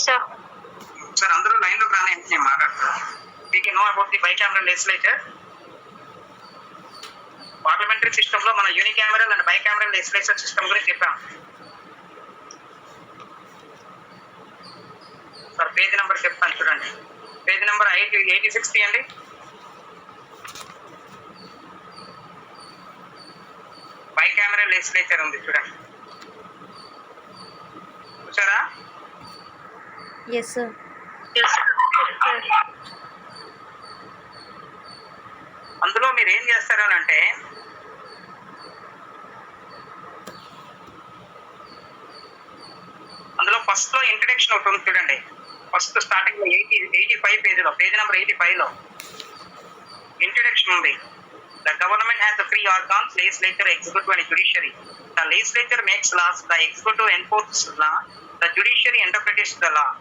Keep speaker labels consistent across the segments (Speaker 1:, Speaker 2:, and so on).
Speaker 1: Sir
Speaker 2: sir అందరూ line లోకి రాని నేను మాట్లాడతాను. We can know about the bicameral legislature. Parliamentary system లో మన యూనికామెరల్ అండ్ బైకామెరల్ లెజిస్లేచర్ సిస్టమ్ గురించి చెప్పాం సార్. పేజ్ నెంబర్ చెప్తాను చూడండి. పేజ్ నెంబర్ 86 తీయండి. బైకామెరల్ లెజిస్లేచర్ ఉంది చూడండి. చూసారా?
Speaker 3: Yes, sir.
Speaker 2: అందులో మీరు ఏం చేస్తారు అని అంటే అందులో ఫస్ట్ లో ఇంట్రడక్షన్ ఒకటి ఉంది చూడండి. ఫస్ట్ స్టార్టింగ్ లో 85 పేజీలో, పేజ్ నెంబర్ 85 లో ఇంట్రడక్షన్ ఉంది. The government has the three organs: legislature, executive and judiciary. The legislature makes laws, the executive enforces law, the judiciary interprets the law.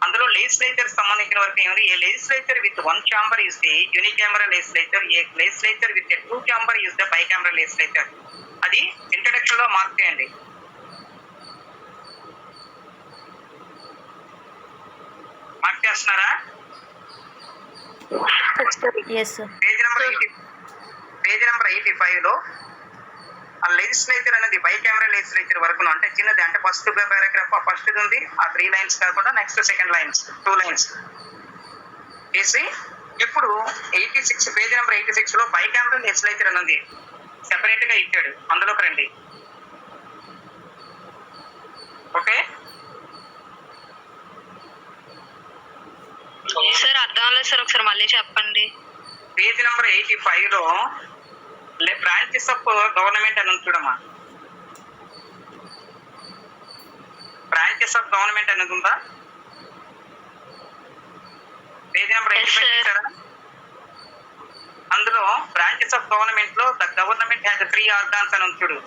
Speaker 2: అందులో లెజిస్లేచర్ సంబంధించిన వరకు ఏమిటి? A legislature with one chamber is the unicameral legislature, a legislature with two chamber is the bicameral legislature. అది introduction లో mark చేయండి. Mark చేస్తున్నారా?
Speaker 3: Yes, sir.
Speaker 2: Page number 85 లో ఆ లెజిస్లేచర్ అనేది బైకామరల్ లెజిస్లేచర్ వరకు అంటే చిన్నది, అంటే ఫస్ట్ పారాగ్రాఫ్ ఫస్ట్ ఉంది, ఆ 3 లైన్స్ కాకుండా నెక్స్ట్ సెకండ్ లైన్స్ 2 లైన్స్ వేసి ఇప్పుడు 86 పేజ్ నెంబర్ 86 లో బైకామరల్ లెజిస్లేచర్ అనేది సెపరేట్ గా ఇచ్చాడు. అందులోకి రండి. ఓకే
Speaker 1: సార్, అర్థం లేదు సార్, ఒకసారి మళ్ళీ చెప్పండి.
Speaker 2: పేజ్ నెంబర్ 85 లో బ్రాంచెస్ ఆఫ్ గవర్నమెంట్ అని ఉంది చూడమ్మా. బ్రాంచెస్ ఆఫ్ గవర్నమెంట్ అనేది ఉందా? పేజ్ నెంబర్ 85 చూసారా? అందులో బ్రాంచెస్ ఆఫ్ గవర్నమెంట్ లో ద గవర్నమెంట్ హ్యాస్ 3 ఆర్గాన్స్ అని ఉంది చూడు.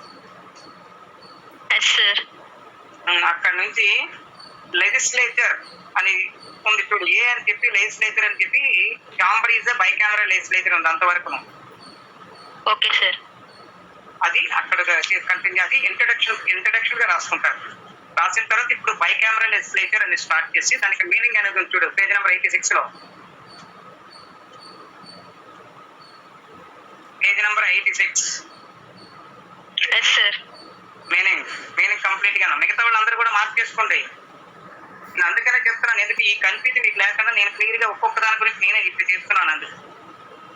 Speaker 2: అక్కడ నుంచి లెజిస్లేచర్ అని ఉంది చూడు. ఏ అని చెప్పి లెజిస్లేచర్ అని చెప్పి ఛాంబర్ ఈజ్ బైకామరల్ లెజిస్లేచర్ ఉంది అంతవరకు.
Speaker 1: Okay sir.
Speaker 2: అది అక్కడ కంటిన్యూ, అది ఇంట్రడక్షన్ గా రాసుకుంటారు. రాసిన తర్వాత ఇప్పుడు బైకామరల్ లెజిస్లేచర్ అని స్టార్ట్ చేసి దానికి మీనింగ్ అనేది చూడు పేజ్ నెంబర్ 86 లో. పేజ్ నెంబర్ 86 మీనింగ్ కంప్లీట్ గా. మిగతా వాళ్ళందరూ కూడా మార్క్ చేసుకోండి. నేను అందుకనే చెప్తున్నాను, ఎందుకు ఈ కన్ఫ్యూజ్ మీకు లేకుండా నేను క్లియర్ గా ఒక్కొక్క దాని గురించి నేనే ఇప్పుడు చెప్తున్నాను. అందుకు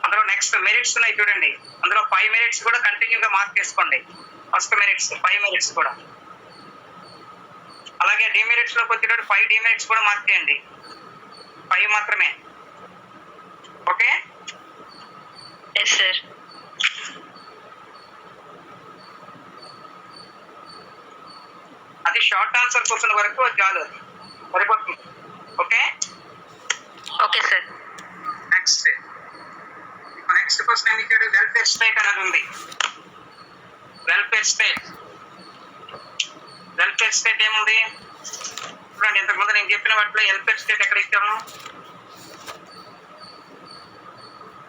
Speaker 2: అందులో నెక్స్ట్ మెరిట్స్ ఉన్నాయి చూడండి. అందులో 5 మెరిట్స్ కూడా కంటిన్యూ గా మార్క్ చేసుకోండి. ఫస్ట్ మెరిట్స్ 5 మెరిట్స్ కూడా, అలాగే డిమెరిట్స్ లోకి వచ్చేటప్పుడు 5 డిమెరిట్స్ కూడా మార్క్ చేయండి. 5 మాత్రమే. Okay
Speaker 1: sir.
Speaker 2: అది షార్ట్ ఆన్సర్ క్వశ్చన్ వరకు చాలు, సరిపోతుంది. Okay
Speaker 1: okay sir.
Speaker 2: Next question ఏమి ఇచ్చాడు? వెల్ఫేర్ స్టేట్ అనేది ఉంది. వెల్ఫేర్ స్టేట్ ఏముంది చూడండి. ఇంతకుముందు నేను చెప్పిన వాటిలో వెల్ఫేర్ స్టేట్ ఎక్కడ ఇచ్చాము?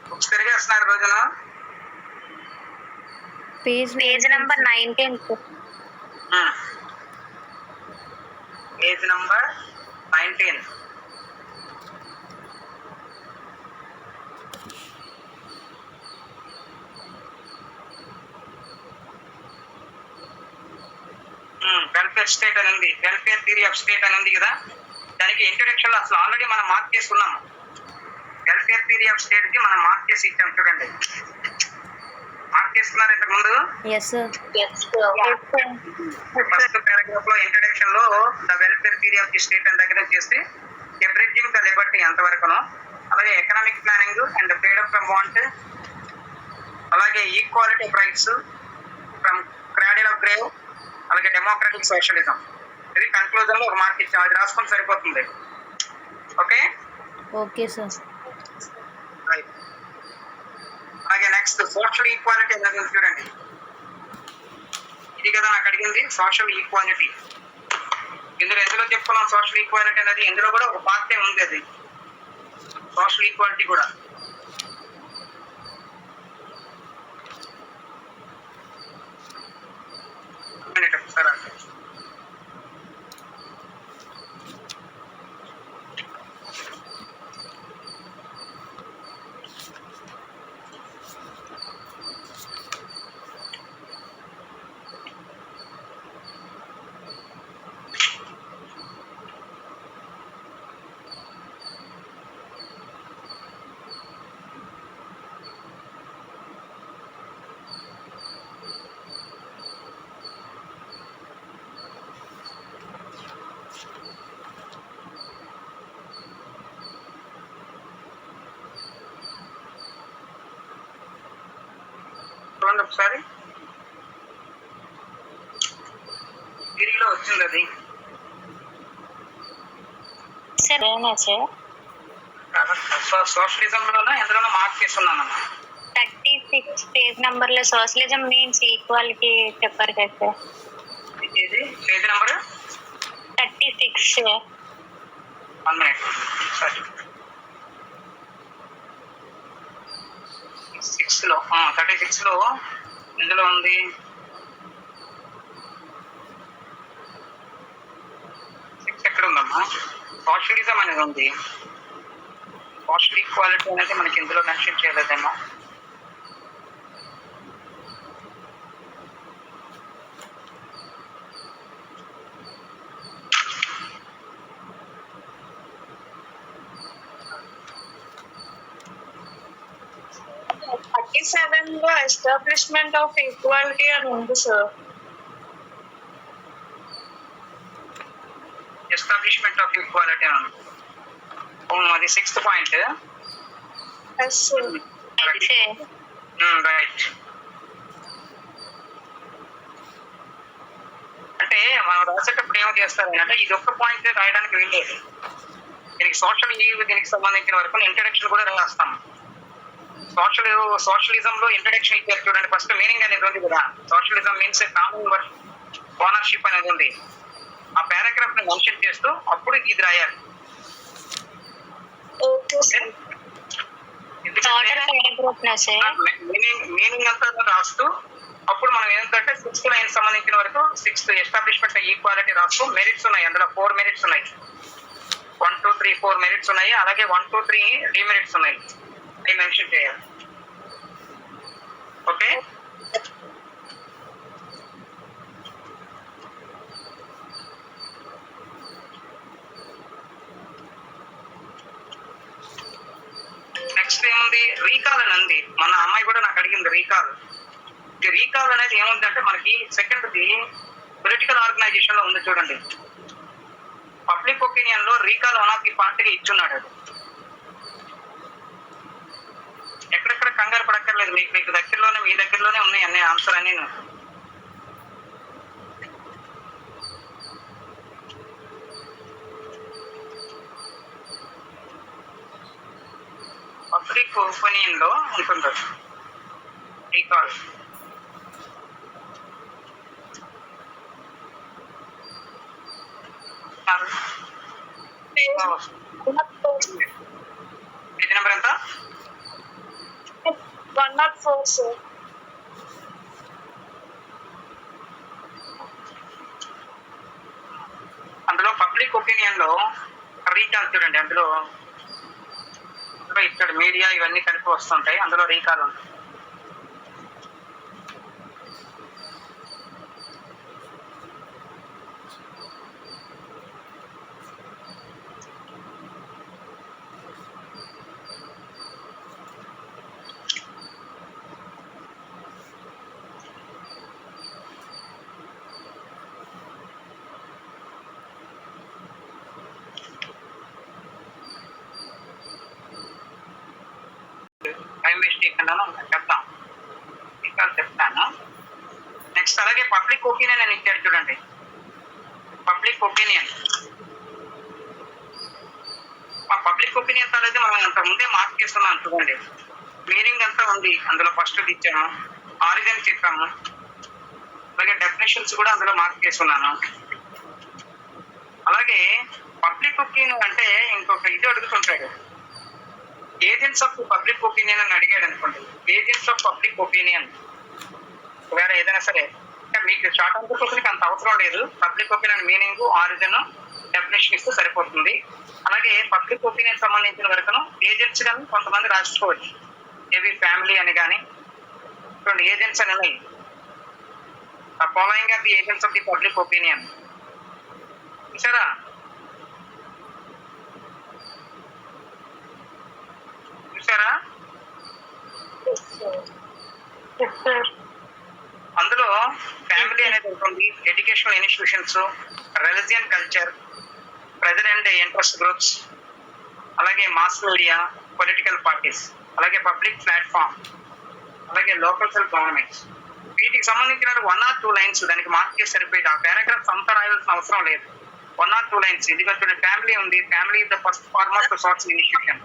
Speaker 2: బుక్స్ తిరిగేస్తున్నారు రోజున.
Speaker 1: Page number 19.
Speaker 2: Page number 19. Welfare state అని ఉంది. వెల్ఫేర్ థియరీ ఆఫ్ స్టేట్ అని ఉంది కదా. దానికి ఇంట్రడక్షన్ లో అసలు ఆల్రెడీ మనం మార్క్ చేసుకున్నాము. వెల్ఫేర్ థియరీ ఆఫ్ స్టేట్ కి మనం మార్క్ చేసి ఇచ్చాం చూడండి. మార్క్ చేసుకున్నారు ఇంతకు ముందు. ఫస్ట్ పారాగ్రాఫ్ లో ఇంట్రడక్షన్ లో the welfare theory of the state అని దగ్గర చేస్తే ఎబ్రిడ్జింగ్ ద లిబర్టీ ఎంతవరకును, అలాగే economic planning and freedom from want, అలాగే equality of rights from cradle of grave, అలాగే డెమోక్రటిక్ సోషలిజం. ఇది కన్క్లూజన్ లో ఒక మార్క్ ఇచ్చాం, అది రాసుకొని సరిపోతుంది. Okay
Speaker 3: okay sir.
Speaker 2: అలాగే నెక్స్ట్ సోషల్ ఈక్వాలిటీ అనేది చూడండి. ఇది కదా నాకు అడిగింది, సోషల్ ఈక్వాలిటీ. ఎందులో చెప్పుకున్నాం సోషల్ ఈక్వాలిటీ అనేది? ఇందులో కూడా ఒక పార్ట్ ఉంది, అది సోషల్ ఈక్వాలిటీ కూడా. చూడండి ఒకసారి. థియరీలో వచ్చింది అది.
Speaker 1: సార్
Speaker 2: సోషలిజంలోనే ఎందులోనో మార్క్ చేస్తున్నానమ్మా.
Speaker 1: 36 పేజ్ నెంబర్ లో సోషలిజం మీన్స్ ఈక్వాలిటీ చెప్పారు కదా సార్.
Speaker 2: ఇది పేజ్ నెంబర్
Speaker 1: 36.
Speaker 2: 1 minute. సరే 36లో ఇందులో ఉంది. ఎక్కడ ఉందమ్మా? సోషలిజం అనేది ఉంది. సోషల్ ఈక్వాలిటీ అనేది మనకి ఇందులో మెన్షన్ చేయలేదేమో.
Speaker 4: లో ఎస్టాబ్లిష్మెంట్ ఆఫ్ ఈక్వాలిటీ అని ఉంది సార్.
Speaker 2: ఎస్టాబ్లిష్మెంట్ ఆఫ్ ఈక్వాలిటీ అని అది 6th పాయింట్. రైట్. అంటే మనం రాసేటప్పుడు ఏమో చేస్తారు అంటే ఇది ఒక్క పాయింట్ రాయడానికి వెళ్ళేది. దీనికి దీనికి సంబంధించిన వరకు ఇంట్రడక్షన్ కూడా రాస్తాం. సోషలిజం లో ఇంట్రడక్షన్ ఇచ్చారు చూడండి. ఫస్ట్ మీనింగ్ అనేది ఉంది కదా. సోషలిజం మీన్స్ కామన్ ఓనర్షిప్ అనేది ఉంది. ఆ పారాగ్రాఫ్ ని మెన్షన్ చేస్తూ అప్పుడు ఇది రాయాలి. మీనింగ్ అంతా రాస్తూ అప్పుడు మనం ఏంటంటే 6th లైన్ సంబంధించిన వరకు 6th ఎస్టాబ్లిష్మెంట్ ఈక్వాలిటీ రాస్తూ మెరిట్స్ ఉన్నాయి. అందులో 4 మెరిట్స్ ఉన్నాయి. 1, 2, 3, 4 మెరిట్స్ ఉన్నాయి. అలాగే 1, 2, 3 డిమెరిట్స్ ఉన్నాయి. అవి మెన్షన్ చేయాలి. ఓకే. నెక్స్ట్ ఏముంది? రీకాల్ అని ఉంది. మన అమ్మాయి కూడా నాకు అడిగింది రీకాల్. ఈ రీకాల్ అనేది ఏముందంటే మనకి సెకండ్ది పొలిటికల్ ఆర్గనైజేషన్ లో ఉంది చూడండి. పబ్లిక్ ఒపీనియన్ లో రీకాల్ వన్ ఆఫ్ ది పార్టీగా ఇచ్చున్నాడు. ఎక్కడెక్కడ కంగారు పడక్కర్లేదు. మీకు దగ్గరలోనే మీ దగ్గరలోనే ఉన్నాయి అన్ని ఆన్సర్ అని. పబ్లిక్ ఒపీనియన్ లో ఉంటుంది రీకాల్. పేజ్ నెంబర్ ఎంత?
Speaker 4: 104 సార్.
Speaker 2: అందులో పబ్లిక్ ఒపీనియన్ లో రీకాల్ చూడండి. అందులో ఇక్కడ మీడియా ఇవన్నీ కలిపి వస్తుంటాయి. అందులో రీకాల్ ఉంది. టైం వేస్ట్ చేయకుండా చెప్తాం. రీకాల్ చెప్తాను. నెక్స్ట్ అలాగే పబ్లిక్ ఒపీనియన్ అని ఇచ్చారు చూడండి. పబ్లిక్ ఒపీనియన్ అనేది మనం అంత ముందే మార్క్ చేస్తున్నాం చూడండి. మీనింగ్ అంతా ఉంది అందులో. ఫస్ట్ ఇచ్చాము, ఆరిజిన్ చెప్పాము, అలాగే డెఫినేషన్స్ కూడా అందులో మార్క్ చేస్తున్నాను. అలాగే పబ్లిక్ ఒపీనియన్ అంటే ఇంకొక ఇది అడుగుతుంటాడు. ఏజెంట్స్ ఆఫ్ పబ్లిక్ ఒపీనియన్ అని అడిగాడు అనుకోండి. ఏజెంట్స్ ఆఫ్ పబ్లిక్ ఒపీనియన్ వేరే ఏదైనా సరే మీకు షార్ట్ ఆన్సర్ క్వశ్చన్కి అంత అవసరం లేదు. Public opinion meaning, origin, definition ఇస్తే సరిపోతుంది. అలాగే పబ్లిక్ ఒపీనియన్ సంబంధించిన వరకు ఏజెంట్స్ కానీ కొంతమంది రాసుకోవచ్చు. ఏవి ఫ్యామిలీ అని కానీ చూడండి. ఏజెంట్స్ అని ఉన్నాయి. Following of the agents of the public opinion చూసారా? అందులో ఫ్యామిలీ అనేది ఉంటుంది. ఎడ్యుకేషనల్ ఇన్స్టిట్యూషన్స్, రిలీజియన్, కల్చర్, ప్రజల్ అండ్ ఇంట్రెస్ట్ గ్రూప్స్, అలాగే మాస్ మీడియా, పొలిటికల్ పార్టీస్, అలాగే పబ్లిక్ ప్లాట్ఫామ్, అలాగే లోకల్ సెల్ఫ్ గవర్నమెంట్స్. వీటికి సంబంధించిన 1 or 2 లైన్స్ దానికి మార్క్ చేసి సరిపోయింది. ఆ పారాగ్రాఫ్స్ అంతా రాయాల్సిన అవసరం లేదు. 1 or 2 లైన్స్. ఇది కొంచెం ఫ్యామిలీ ఉంది. Family is the first foremost source initiation.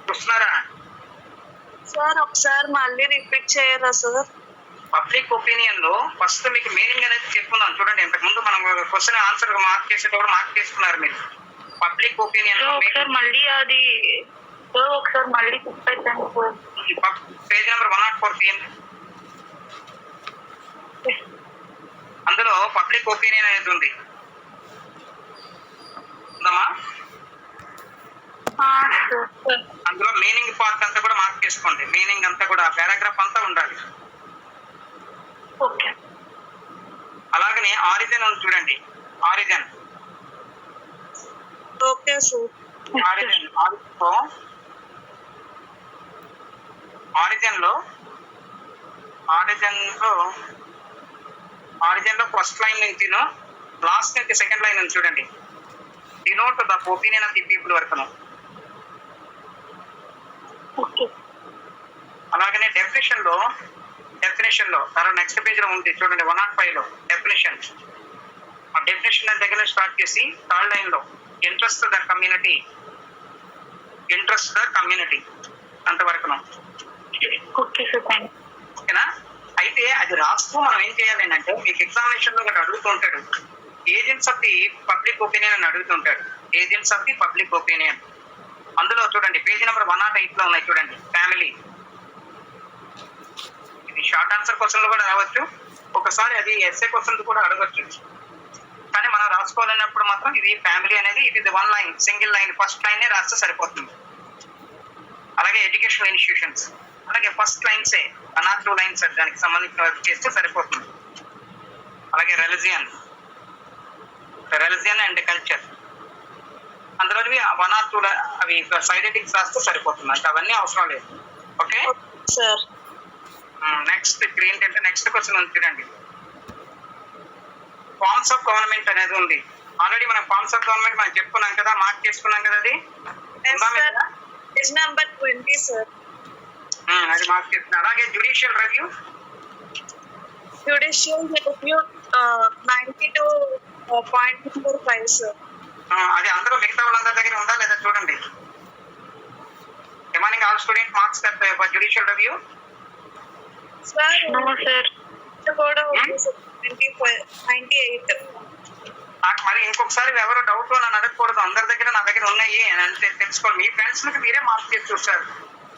Speaker 2: చూస్తున్నారా?
Speaker 4: సార్ ఒకసారి మళ్ళీ రిపీట్ చేయరా సార్?
Speaker 2: పబ్లిక్ ఒపీనియన్ లో ఫస్ట్ మీకు మీనింగ్ అనేది చెప్పుకుందాం. చూడండి, ఇంతకు ముందు మనం క్వశ్చన్ ఆన్సర్ మార్క్ చేసేటప్పుడు మార్క్ చేసుకున్నారు మీరు. పబ్లిక్ ఒపీనియన్ లో
Speaker 1: మళ్ళీ అది ఒకసారి మళ్ళీ చెప్పేసాను సార్.
Speaker 2: పేజ్ నెంబర్ 104 తీయండి. అందులో పబ్లిక్ ఒపీనియన్ అనేది ఉంది. ఉందమ్మా? అందులో మీనింగ్ పార్ట్ అంతా కూడా మార్క్ చేసుకోండి. మీనింగ్ అంతా కూడా పారాగ్రాఫ్ అంతా ఉండాలి.
Speaker 1: ఓకే.
Speaker 2: అలాగనే ఆరిజిన్ ఉంది చూడండి. Origin
Speaker 4: okay sir.
Speaker 2: ఆరిజిన్ లో ఫస్ట్ లైన్ నుంచి లాస్ట్ నుంచి సెకండ్ లైన్ ఉంది చూడండి. Denote the opinion of the people వరకు. అలాగనే డెఫినేషన్ లో తర్వాత నెక్స్ట్ పేజ్ లో ఉంది చూడండి. 105 లో డెఫినేషన్. ఆ డెఫినేషన్ దగ్గర స్టార్ట్ చేసి థర్డ్ లైన్ లో ఇంట్రెస్ట్ ద కమ్యూనిటీ అంతవరకు. ఓకేనా? అయితే అది రాస్తూ మనం ఏం చేయాలి అంటే, మీకు ఎగ్జామినేషన్ లో ఒకటి అడుగుతుంటాడు, agents of the public opinion అని అడుగుతుంటాడు. Agents of the public opinion. అందులో చూడండి పేజీ నెంబర్ 108 లో ఉన్నాయి చూడండి. ఫ్యామిలీ. ఇది షార్ట్ ఆన్సర్ క్వశ్చన్ లో కూడా రావచ్చు, ఒకసారి అది ఎస్ఏ క్వశ్చన్ కూడా అడగచ్చు. కానీ మనం రాసుకోవాలన్నప్పుడు మాత్రం ఇది ఫ్యామిలీ అనేది ఇది 1 line, single line, first line రాస్తే సరిపోతుంది. అలాగే ఎడ్యుకేషనల్ ఇన్స్టిట్యూషన్స్, అలాగే ఫస్ట్ లైన్సే 1 or 2 లైన్స్ దానికి సంబంధించిన వర్క్ చేస్తే సరిపోతుంది. అలాగే రిలిజియన్ అండ్ కల్చర్, అందులో 1 or 2 అవి సైడ్ హెడ్డింగ్స్ రాస్తే సరిపోతుంది. అంటే అవన్నీ అవసరం లేదు. Okay
Speaker 4: sir.
Speaker 2: నెక్స్ట్ ఇక్కడ ఏంటంటే నెక్స్ట్ క్వశ్చన్ ఉంది చూడండి. ఫార్మ్స్ ఆఫ్ గవర్నమెంట్ అనేది ఉంది. ఆల్రెడీ మనం ఫార్మ్స్ ఆఫ్ గవర్నమెంట్ మనం చెప్పుకున్నాం కదా, మార్క్ చేసుకున్నాం కదా. అది
Speaker 4: పేజ్ నెంబర్ 20 సార్.
Speaker 2: అది మార్క్ చేసుకున్నాం. అలాగే జ్యుడిషియల్ రివ్యూ
Speaker 4: 92.5 సార్.
Speaker 2: అది అందరూ మిగతా వాళ్ళందరి దగ్గర ఉందా లేదా చూడండి. Remaining all student marks that judicial review.
Speaker 4: Sir కూడా 98.
Speaker 2: నాకు మరి ఇంకొకసారి ఎవరు డౌట్ నన్ను అడగకూడదు. అందరి దగ్గర నా దగ్గర ఉన్నాయి అని అంటే తెలుసుకోవాలి. మీ ఫ్రెండ్స్ కి మీరే మార్క్ చేసి చూస్తారు.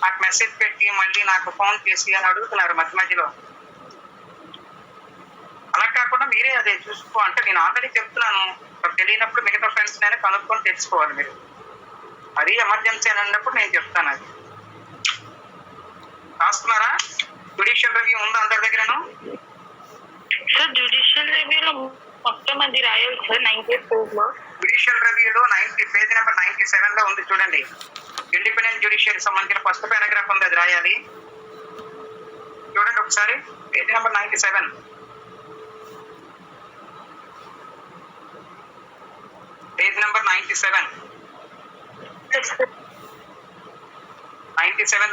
Speaker 2: నాకు మెసేజ్ పెట్టి మళ్ళీ నాకు ఫోన్ చేసి అని అడుగుతున్నారు మధ్య మధ్యలో. అలా కాకుండా మీరే అదే చూసుకో. అంటే నేను ఆల్రెడీ చెప్తున్నాను, తెలియనప్పుడు మిగతా ఫ్రెండ్స్ నేను కనుక్కొని తెలుసుకోవాలి. మీరు మరీ ఎమర్జెన్సీ అని అన్నప్పుడు నేను చెప్తాను. అది రాస్తున్నారా? జ్యుడిషియల్ రివ్యూ ఉందా అందరి దగ్గరను?
Speaker 1: సార్ జ్యుడిషియల్ రివ్యూలో మొత్తం అది రాయాలి సార్. 98 పేజ్ లో
Speaker 2: జ్యుడిషియల్ రివ్యూలో పేజ్ నెంబర్ 97 లో ఉంది చూడండి. ఇండిపెండెంట్ జ్యుడిషియరీ సంబంధించిన ఫస్ట్ పారాగ్రాఫ్ ఉంది, అది రాయాలి. చూడండి ఒకసారి పేజ్ నెంబర్ 97. పేజ్ నెంబర్ 97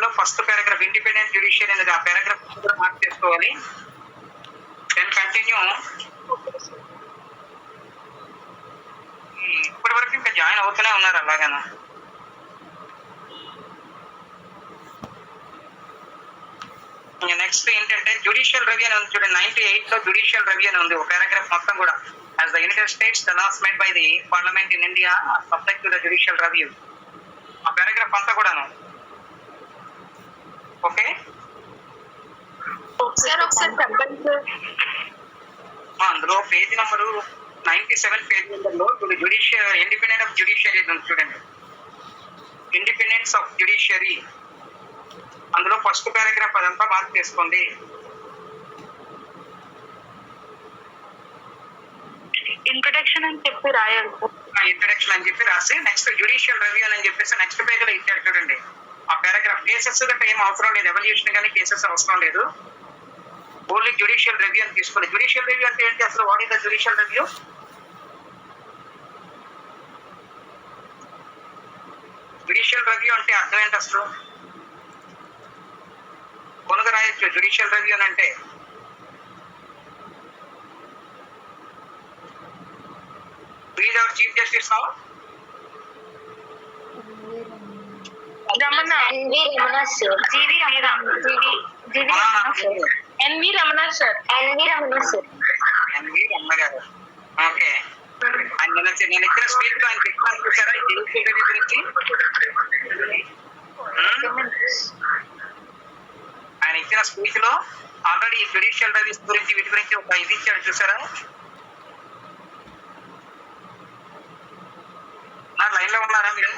Speaker 2: లో ఫస్ట్ పారాగ్రాఫ్ ఇండిపెండెంట్ జ్యుడిషియరీ అనేది. ఆ పారాగ్రాఫ్ మార్క్ చేసుకోవాలి. Then continue. ఇప్పటి వరకు ఇంకా జాయిన్ అవుతూనే ఉన్నారు అలాగనా? నెక్స్ట్ ఏంటంటే జ్యుడిషియల్ రివ్యూ అని ఉంది చూడండి. 98 లో జ్యుడిషియల్ రివ్యూ అని ఉంది. ఒక పారాగ్రాఫ్ మొత్తం కూడా as the United States the laws made by the Parliament in India are subject to the judicial review. ఆ పారాగ్రాఫ్ అంతా కూడాను. ఓకే
Speaker 1: సార్ ఒకసారి చెప్పండి సార్.
Speaker 2: అందులో పేజ్ నెంబరు 97 పేజ్ నెంబర్లో జ్యుడిషియల్ ఇండిపెండెంట్ ఆఫ్ జ్యుడిషియరీ ఉంది చూడండి. ఇండిపెండెన్స్ ఆఫ్ జ్యుడిషియరీ, అందులో ఫస్ట్ పారాగ్రాఫ్ అదంతా మార్క్ చేసుకోండి.
Speaker 1: ఇంట్రొడక్షన్ అని చెప్పి రాయాలి సార్.
Speaker 2: ఇంట్రొడక్షన్ అని చెప్పి రాసి నెక్స్ట్ జ్యుడిషియల్ రివ్యూ అని చెప్పేసి నెక్స్ట్ పేజ్ లో ఇచ్చారు చూడండి. ఆ పారాగ్రాఫ్ కేసెస్ గట్రా ఏం అవసరం లేదు, ఎవల్యూషన్ కానీ కేసెస్ అవసరం లేదు. ఓన్లీ జ్యుడిషియల్ రివ్యూ అని తీసుకోండి. జ్యుడిషియల్ రివ్యూ అంటే ఏంటి అసలు? What is the judicial review? Judicial review అంటే అర్థం ఏంటి అసలు? కొనుగ రాయొచ్చు జ్యుడిషియల్ రివ్యూ అని అంటే. Please our chief justice now.
Speaker 4: Ramana
Speaker 1: NV Ramana sir.
Speaker 4: GV Ramana NV Ramana sir.
Speaker 1: NV Ramana sir.
Speaker 2: NV Ramana గారు. ఓకే. నేను ఇచ్చిన స్పీచ్ లో ఆయన చెప్తాను చూసారా ఈ జ్యుడిషియల్ రివ్యూ గురించి. ఆయన ఇచ్చిన స్పీచ్ లో ఆల్రెడీ జ్యుడిషియల్ రివ్యూస్ గురించి వీటి గురించి ఒక ఇది ఇచ్చాడు చూసారా. నా లైన్ లో ఉన్నారా మీరు?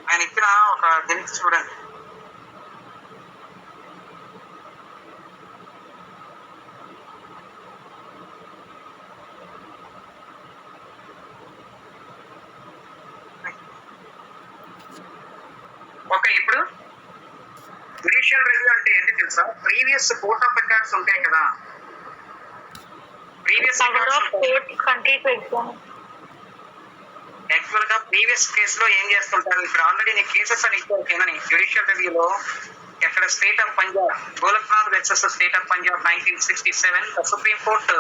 Speaker 2: ఆయన ఇచ్చిన ఒక గురించి చూడండి. ఓకే, ఇప్పుడు జ్యుడిషియల్ రివ్యూ అంటే ఏంటి తెలుసా? ప్రీవియస్ కోర్ట్ ఆఫ్ రికార్డ్స్ ఉంటాయి కదా, ప్రీవియస్ యాక్చువల్ గా ప్రీవియస్ కేసులో ఏం చేస్తుంటారు, ఇప్పుడు ఆల్రెడీ నేను కేసెస్ అని ఇచ్చాను జ్యుడిషియల్ రివ్యూలో. ఎక్కడ state of Punjab, Golaknath versus state of Punjab 1967 Supreme Court,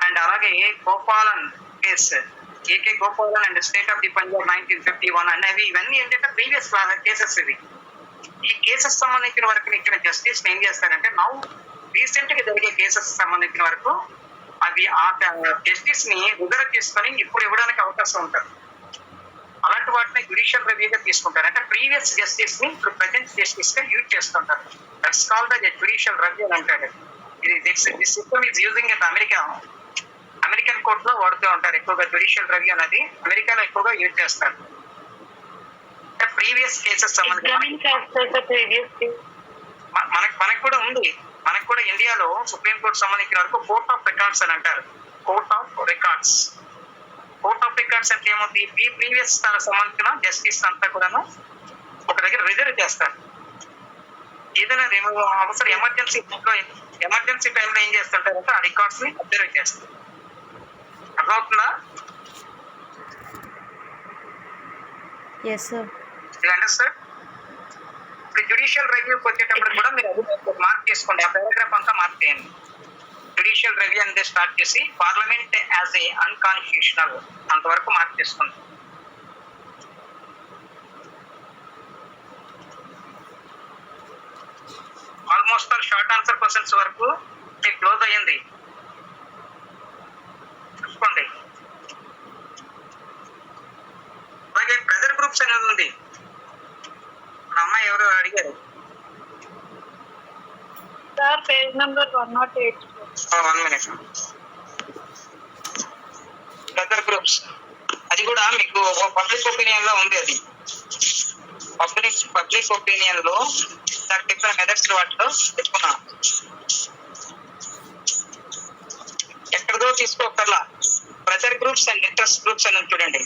Speaker 2: and అలాగే Gopalan case, A K Gopalan and state of the Punjab 1951 అనేవి ఇవన్నీ ఏంటంటే ప్రీవియస్ కేసెస్. ఇవి ఈ కేసెస్ సంబంధించిన వరకు ఇక్కడ జస్టిస్ ఏం చేస్తారంటే నౌ రీసెంట్ గా జరిగే కేసెస్ సంబంధించిన వరకు అవి ఆ జస్టిస్ ని రిజర్వ్ చేసుకొని ఇప్పుడు ఇవ్వడానికి అవకాశం ఉంటుంది. అలాంటి వాటిని జ్యుడిషియల్ రివ్యూగా తీసుకుంటారు. అంటే ప్రీవియస్ జస్టిస్ ని ఇప్పుడు ప్రజెంట్ జస్టిస్ గా యూజ్ చేస్తుంటారు. That's called the judicial review అని అంటారు. ఇది system is using in American court లో వాడుతూ ఉంటారు ఎక్కువగా. జ్యుడిషియల్ రివ్యూ అనేది అమెరికాలో ఎక్కువగా యూజ్ చేస్తారు. ప్రీవియస్ కేసెస్ సంబంధించి మనకు కూడా ఉంది. మనకు కూడా ఇండియాలో సుప్రీం కోర్ట్ సంబంధించిన వరకు కోర్ట్ ఆఫ్ రికార్డ్స్ అని అంటారు. కోర్ట్ ఆఫ్ రికార్డ్స్ అంటే ఏముంది, ఈ ప్రీవియస్ సంబంధించిన జస్టిస్ అంతా కూడాను ఒక దగ్గర రిజర్వ్ చేస్తారు. ఏదైనా అవసరం ఎమర్జెన్సీ టైంలో ఏం చేస్తుంటారంటే ఆ రికార్డ్స్ ని అబ్జర్వ్ చేస్తారు. అర్థమవుతుందా?
Speaker 3: Yes, sir.
Speaker 2: అండర్స్టాండ్? ఇప్పుడు జ్యుడిషియల్ రివ్యూకి వచ్చేటప్పుడు కూడా మీరు అది మార్క్ చేసుకోండి, ఆ పారాగ్రాఫ్ అంతా మార్క్ చేయండి. జ్యుడిషియల్ రివ్యూ అనేది స్టార్ట్ చేసి పార్లమెంట్ యాజ్ ఏ అన్కాన్స్టిట్యూషనల్ అంతవరకు మార్క్ చేసుకోండి. Almost all short answer questions వరకు క్లోజ్ అయ్యింది చూసుకోండి. అలాగే ప్రెజర్ గ్రూప్స్ అనేది ఉంది. అమ్మాయి ఎవరు అడిగారు
Speaker 4: sir, page number 108.
Speaker 2: 1 minute. Pressure groups అది కూడా మీకు పబ్లిక్ ఒపీనియన్ లో ఉంది. అది పబ్లిక్ ఒపీనియన్ లో దానికి డిఫరెంట్ మెథడ్స్ వాటిలో చెప్పుకున్నా. ఎక్కడదో తీసుకోకర్లా. Pressure groups and interest groups అని చూడండి.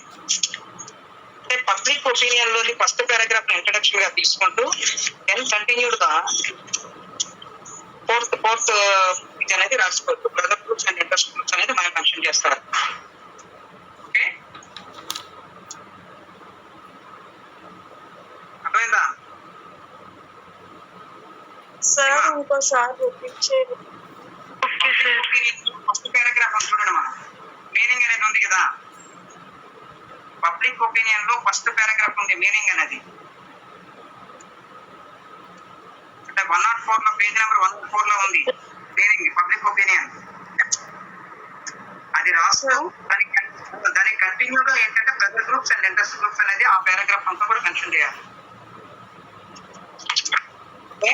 Speaker 2: అంటే పబ్లిక్ ఒపీనియన్ లోని ఫస్ట్ పారాగ్రాఫ్ ఇంట్రడక్షన్ గా తీసుకుంటూ దెన్ కంటిన్యూడ్ గా ఫోర్త్ ఇది అనేది రాసుకోవచ్చు. Pressure groups and interest groups అనేది మనం మెన్షన్ చేస్తారు. ఓకే, అర్థమైందా
Speaker 4: సార్? ఇంకోసారి రిపీట్ చేయండి.
Speaker 2: ఫస్ట్ పారాగ్రాఫ్ అని చూడండి. మనం మీనింగ్ అనేది ఉంది కదా, పబ్లిక్ ఒపీనియన్ లో ఫస్ట్ పారాగ్రాఫ్ ఉంది మీనింగ్ అనేది. అంటే 104 లో పేజ్ నెంబర్ 104 లో ఉంది మీనింగ్ పబ్లిక్ ఒపీనియన్. అది రాస్తూ దానికి కంటిన్యూగా ఏంటంటే pressure groups and interest groups అనేది ఆ పారాగ్రాఫ్ అంతా కూడా మెన్షన్ చేయాలి. ఓకే,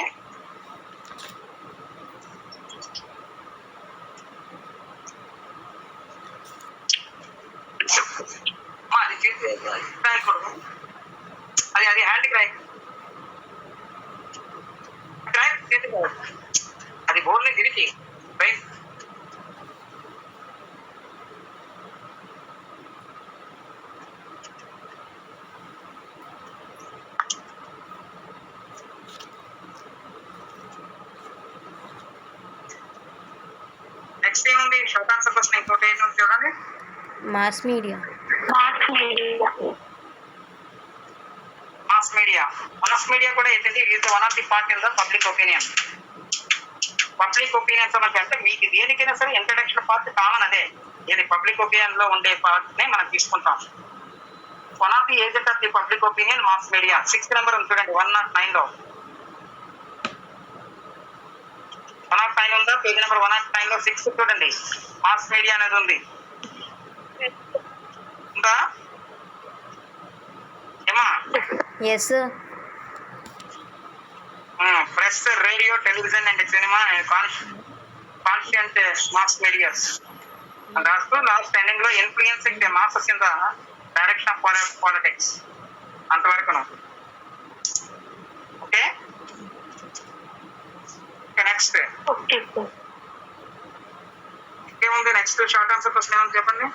Speaker 2: అది చేసి రాయకూడదు. అది హ్యాండ్ రాయి చేతి కాదు, అది బోర్డుని తిరిగి రైట్. నెక్స్ట్ ఇంకేముంది షార్ట్ ఆన్సర్ క్వశ్చన్ ఇంకోటి ఏంటి చూడండి.
Speaker 3: Mass media.
Speaker 2: Mass media. Mass media కూడా ఏంటంటే is one of the part in the public opinion. Public opinion సమస్య అంటే మీకు దేనికైనా సరే ఇంట్రడక్షన్ పార్ట్ కామన్ అదే. ఇది పబ్లిక్ ఒపీనియన్ లో ఉండే పార్ట్ నే మనం తీసుకుంటాం. One of the agent of the public opinion mass media. 6th number ఉంది చూడండి 109 లో. 109 ఉందా? పేజ్ నెంబర్ 109 లో 6 చూడండి. మాస్ మీడియా అనేది ఉంది. ఉందా ఏమా?
Speaker 3: Yes sir.
Speaker 2: Press, radio, television and cinema constituent mass medias. రాస్తూ లాస్ట్ ఎండింగ్ లో influencing the masses in the direction of politics. అంతవరకు ఓకే. నెక్స్ట్ ఏముంది? నెక్స్ట్ షార్ట్ ఆన్సర్ క్వశ్చన్ ఏముంది చెప్పండి.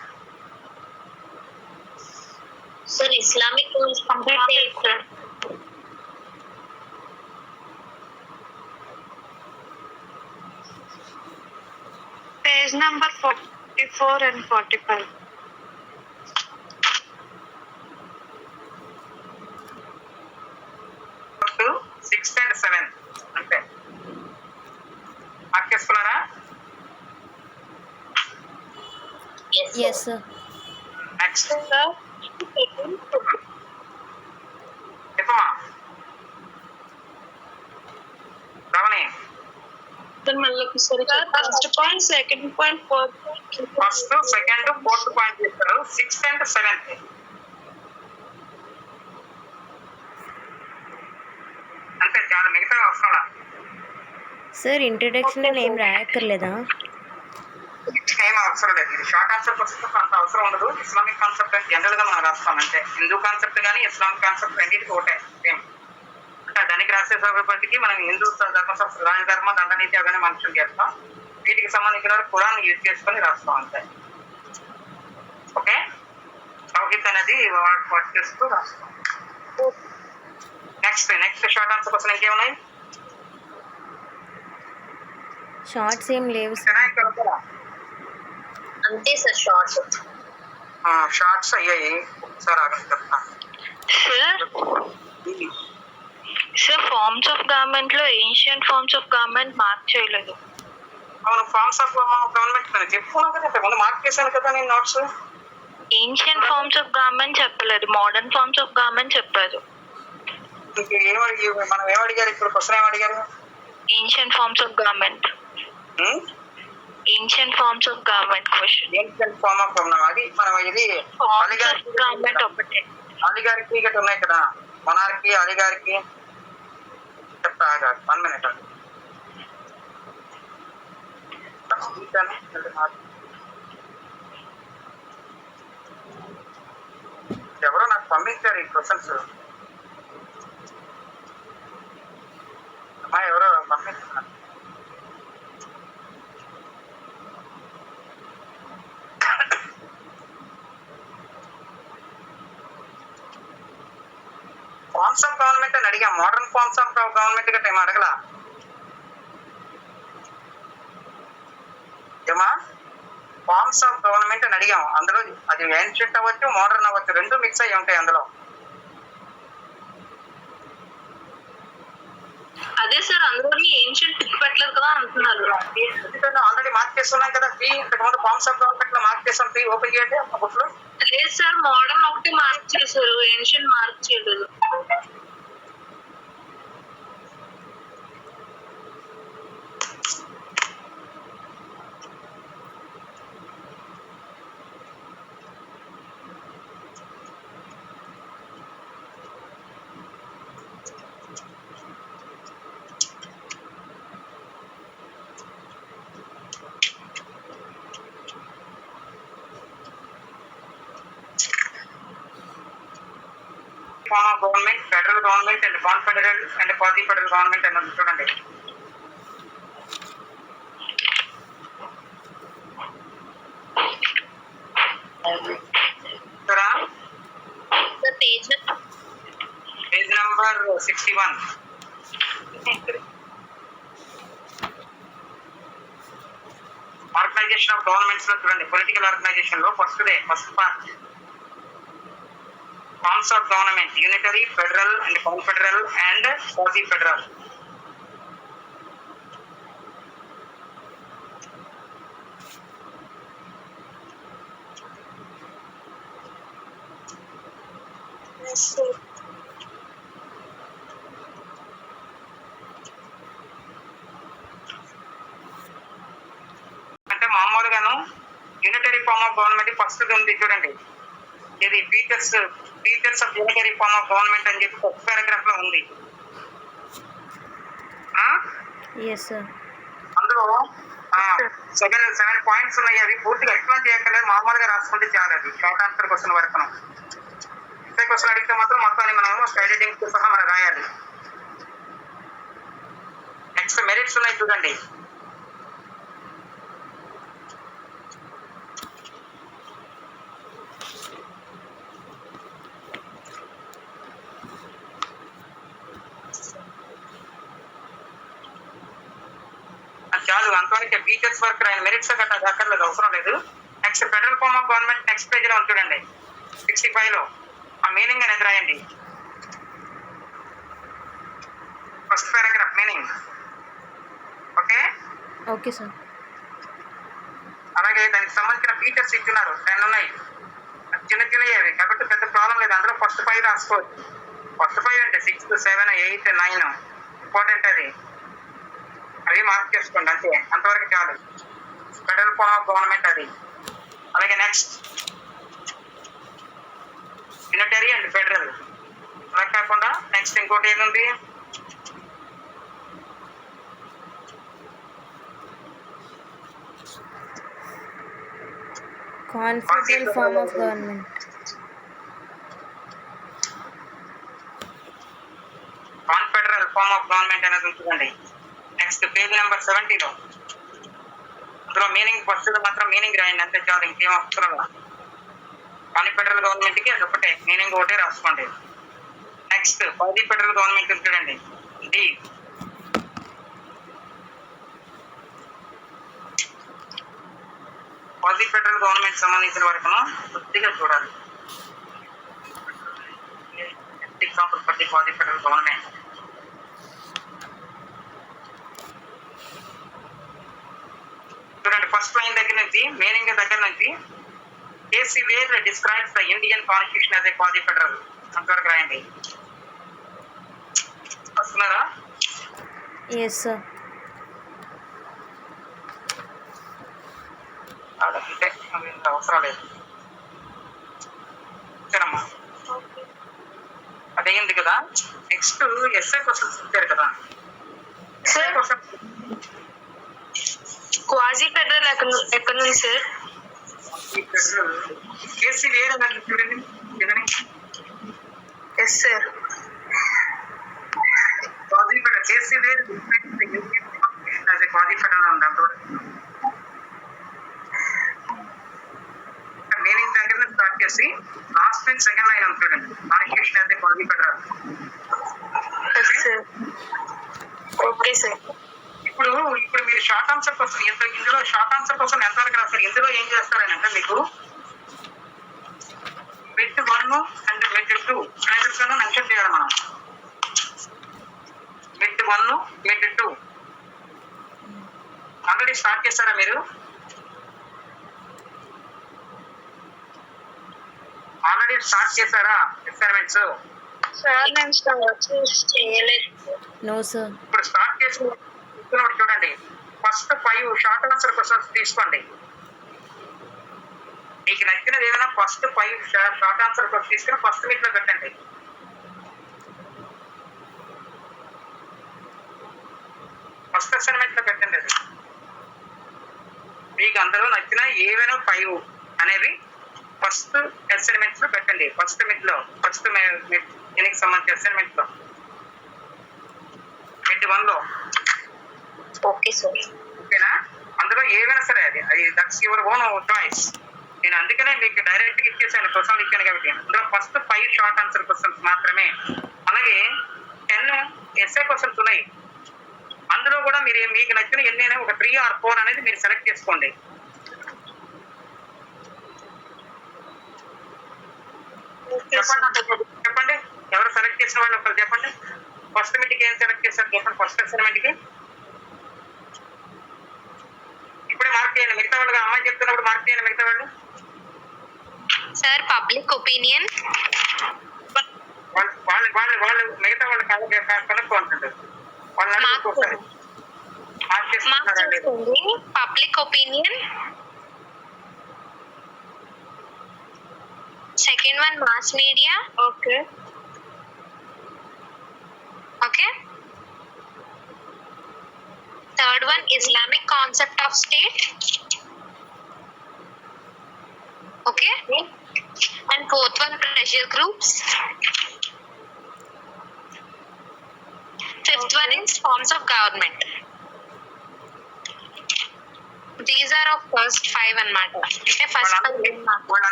Speaker 1: సార్ ఇస్లామిక్ రూల్స్ కంప్లీట్ చేయండి.
Speaker 4: Page number 44 and 45.
Speaker 2: 6th and 7th అంతే. మార్కేసుకున్నారా?
Speaker 3: Yes sir.
Speaker 2: Next చెప్పమా Ramani.
Speaker 4: First point, second point, fourth.
Speaker 2: First, second, 4th point చేస్తారు. 6th and 7th అంతే చాలా. మిగతా అవసరం
Speaker 3: సార్ ఇంట్రడక్షన్ ఏం రాయక్కర్లేదా?
Speaker 2: ఏం అవసరం లేదు. ఇది షార్ట్ ఆన్సర్ క్వశ్చన్ అంత అవసరం ఉండదు. ఇస్లామిక్ కాన్సెప్ట్ అని జనరల్ గా మనం రాస్తాం అంటే. హిందూ కాన్సెప్ట్ కానీ ఇస్లామిక్ కాన్సెప్ట్ రెండింటికి ఒకటే సేమ్. అంటే దానికి రాసేటప్పటికి మనం హిందూ ధర్మశాస్త్ర రాజధర్మ దండనీతి అవన్నీ మనుషులు చేస్తాం. వీటికి సంబంధించిన ఖురాన్ యూజ్ చేసుకొని రాస్తాం అంతే. ఓకే. తౌహీద్ అనేది వాడు చేస్తూ రాస్తాం. నెక్స్ట్ షార్ట్ ఆన్సర్ క్వశ్చన్ ఇంకేమున్నాయి?
Speaker 3: షార్ట్స్ ఏం లేవు సార్.
Speaker 1: అంతే సార్ షార్ట్స్.
Speaker 2: షార్ట్స్ అయ్యాయి. ఒకసారి ఆగండి చెప్తాను.
Speaker 4: సార్ ఫార్మ్స్ ఆఫ్ గవర్నమెంట్ లో ancient forms of government mark చేయలేదు.
Speaker 2: అవును, ఫార్మ్స్ ఆఫ్ గవర్నమెంట్ చెప్పుకున్నావు కదా ఇంతకుముందు. మార్క్ చేశాను కదా నేను notes.
Speaker 4: Ancient forms of government చెప్పలేదు, మోడర్న్ ఫార్మ్స్ ఆఫ్ గవర్నమెంట్ చెప్పారు.
Speaker 2: మనం ఏమడిగారు ఇప్పుడు? క్వశ్చన్ ఏమడిగారు?
Speaker 4: Ancient forms of government. Ancient forms of government question.
Speaker 2: Ancient form of government అది మనం ఇది
Speaker 4: గవర్నమెంట్ ఒకటే.
Speaker 2: అలిగారికి గట్రా ఉన్నాయి కదా, మొనార్కీ, అలిగారికి. చెప్తా 1 minute. ఎవరో నాకు పంపించారు ఈ క్వశ్చన్స్. అమ్మా ఎవరో పంపించారు. ఫార్మ్స్ ఆఫ్ గవర్నమెంట్ అని అడిగా. మోడర్న్ ఫార్మ్స్ ఆఫ్ గవర్నమెంట్ గట్రా ఏమో అడగలా ఏమా? ఫార్మ్స్ ఆఫ్ గవర్నమెంట్ అని అడిగాము. అందులో అది ఏన్షియంట్ అవ్వచ్చు, మోడర్న్ అవ్వచ్చు, రెండు మిక్స్ అయ్యి ఉంటాయి అందులో.
Speaker 1: అదే సార్ అందులో ఏన్షియంట్ టిక్ పెట్టలేదు కదా అంటున్నారు.
Speaker 2: ఆల్రెడీ మార్క్ చేస్తున్నాం కదా. ఇంతకుముందు ఫార్మ్స్ ఆఫ్ గవర్నమెంట్ లో మార్క్ చేస్తాం. ఓపెన్ చేయండి బుక్ లో.
Speaker 1: లేదు సార్ మోడర్న్ ఒకటి మార్క్ చేశారు, ఏన్షియంట్ మార్క్ చేయలేదు.
Speaker 2: Form of government, federal government and confederal and quasi-federal government అన్నది చూడండి. Page number 61. Organisation organisation of governments లో చూడండి, పొలిటికల్ ఆర్గనైజేషన్ లో first part forms of government, unitary, federal and confederal and quasi federal. అంటే మామూలుగాను unitary form of government first ఉంది చూడండి, ఇది features of unitary form of government అని చెప్పి ఫస్ట్ పారాగ్రాఫ్ లో ఉంది.
Speaker 3: Yes sir.
Speaker 2: అందులో సెవెన్ పాయింట్స్ ఉన్నాయి. అవి పూర్తిగా ఎక్స్ప్లెయిన్ చేయక్కర్లేదు, మామూలుగా రాసుకుంటే చాలు. అది షార్ట్ ఆన్సర్ క్వశ్చన్ వరకు. ఇదే క్వశ్చన్ అడిగితే మాత్రం మొత్తాన్ని మనము స్టైలింగ్ తో సహా మనం రాయాలి. నెక్స్ట్ మెరిట్స్ ఉన్నాయి చూడండి. చాలు అంతవరకు ఫీచర్స్ వర్క్ రాయని, మెరిట్స్ గట్రా అక్కర్లేదు, అవసరం లేదు. Next federal form of government next page లో చూడండి 65 లో. ఆ మీనింగ్ అనేది రాయండి. First paragraph meaning. Okay
Speaker 3: okay sir.
Speaker 2: అలాగే దానికి సంబంధించిన ఫీచర్స్ ఇస్తున్నారు, 10 ఉన్నాయి. చిన్నవి కాబట్టి పెద్ద ప్రాబ్లం లేదు. అందులో ఫస్ట్ 5 రాసుకోవచ్చు. ఫస్ట్ 5 అంటే 6, 7, 8, 9 ఇంపార్టెంట్. అది అవి మార్క్ చేసుకోండి అంతే, అంతవరకు చాలు. ఫెడరల్ ఫార్మ్ ఆఫ్ గవర్నమెంట్ అది. అలాగే నెక్స్ట్ యూనిటరీ అండ్ ఫెడరల్. అలా కాకుండా నెక్స్ట్ ఇంకోటి ఏముంది,
Speaker 3: confederal form of government.
Speaker 2: Confederal form of government అనేది ఉంటుందండి. నెక్స్ట్ పేజ్ నెంబర్ 70 లో. అందులో మీనింగ్ ఫస్ట్ మాత్రం మీనింగ్ రాయండి అంతే చాలు, ఇంకేం అవసరం. కాన్ఫెడరల్ గవర్నమెంట్ కి అది ఒకటే మీనింగ్, ఒకటే రాసుకోండి. నెక్స్ట్ క్వాజీ ఫెడరల్ గవర్నమెంట్ చూడండి, డి. క్వాజీ ఫెడరల్ గవర్నమెంట్ సంబంధించిన వరకు కొద్దిగా చూడాలి. Example for the quasi federal government. చూడండి ఫస్ట్ లైన్ దగ్గర నుంచి మీనింగ్ దగ్గర నుంచి KC Wheare describes the Indian constitution as a quasi federal అంతవరకు రాయండి. వస్తున్నారా?
Speaker 3: Yes sir.
Speaker 2: అంటే అవసరం లేదు. సరేమ్మా, అదేంది కదా. నెక్స్ట్ ఎస్ఐ క్వశ్చన్స్ ఇచ్చారు కదా. ఎస్ఐ క్వశ్చన్
Speaker 4: క్వాజీ ఫెడరల్ ఎక్కడ ఉంది సార్?
Speaker 2: కేసీ వేర్ అని చూడండి.
Speaker 4: Yes sir.
Speaker 2: Quasi federal KC Wheare as a quasi federal ఉంది. అంతవరకు మీనింగ్ దగ్గర స్టార్ట్ చేసి లాస్ట్ లైన్ సెకండ్ లైన్ ఉంది చూడండి, constitution as a quasi federal.
Speaker 4: Okay sir.
Speaker 2: ఇప్పుడు మీరు షార్ట్ ఆన్సర్ కోసం ఇందులో షార్ట్ ఆన్సర్ కోసం ఎంతవరకు రాస్తారు? ఇందులో ఏం చేస్తారని అంటే మీకు మిడ్ 1 అండ్ మిడ్ 2 అనేది మెన్షన్ చేయాలి మనం. మిడ్ 1, మిడ్ 2 ఆల్రెడీ స్టార్ట్ చేస్తారా మీరు? ఆల్రెడీ స్టార్ట్ చేశారా ఎక్స్పెరిమెంట్స్?
Speaker 4: సార్ నేను స్టార్ట్ చేయలేదు.
Speaker 3: No sir.
Speaker 2: ఇప్పుడు స్టార్ట్ చేసి చూడండి, ఫస్ట్ 5 షార్ట్ ఆన్సర్ క్వశ్చన్స్ తీసుకోండి. మీకు నచ్చినది ఏదైనా ఫస్ట్ 5 షార్ట్ ఆన్సర్ క్వశ్చన్ తీసుకుని ఫస్ట్ వీక్ లో పెట్టండి. ఫస్ట్ అసైన్మెంట్ లో పెట్టండి. అది మీకు అందరూ నచ్చిన ఏవైనా 5 అనేవి ఫస్ట్ అసైన్మెంట్స్ లో పెట్టండి. ఫస్ట్ మిడ్ లో, ఫస్ట్ దీనికి సంబంధించిన అసైన్మెంట్ లో, మిడ్ 1 లో.
Speaker 4: Okay sir.
Speaker 2: ఓకేనా? అందులో ఏవైనా సరే అది దట్స్ యువర్ ఓన్ చాయిస్. నేను అందుకనే మీకు డైరెక్ట్ గా ఇచ్చేసాను, క్వశ్చన్లు ఇచ్చాను కాబట్టి. అందులో ఫస్ట్ 5 షార్ట్ ఆన్సర్ క్వశ్చన్స్ మాత్రమే. అలాగే 10 ఎస్ఏ క్వశ్చన్స్ ఉన్నాయి. అందులో కూడా మీరు మీకు నచ్చిన ఎన్నైనా ఒక 3 or 4 అనేది మీరు సెలెక్ట్ చేసుకోండి. చెప్పండి చెప్పండి ఎవరు సెలెక్ట్ చేసిన వాళ్ళు ఒకరు చెప్పండి. ఫస్ట్ మీటింగ్ ఏం సెలెక్ట్ చేశారు చెప్పండి. ఫస్ట్ అసైన్మెంట్ కి ఇప్పుడే మార్క్ చేయండి. మిగతా వాళ్ళు అమ్మాయి చెప్తున్నప్పుడు మార్క్ చేయండి. మిగతా వాళ్ళు
Speaker 1: సార్ పబ్లిక్ ఒపీనియన్.
Speaker 2: వాళ్ళు వాళ్ళు వాళ్ళు మిగతా వాళ్ళు కనుక్కుంటుంటారు. వాళ్ళు ఒకసారి మార్క్ చేసుకుంటున్నారండి.
Speaker 1: Public opinion. Second one mass media. Okay okay. Third one Islamic concept of state. Okay. And fourth one pressure groups. Fifth one is forms of government. These are of first 5 అన్నమాట. అంటే first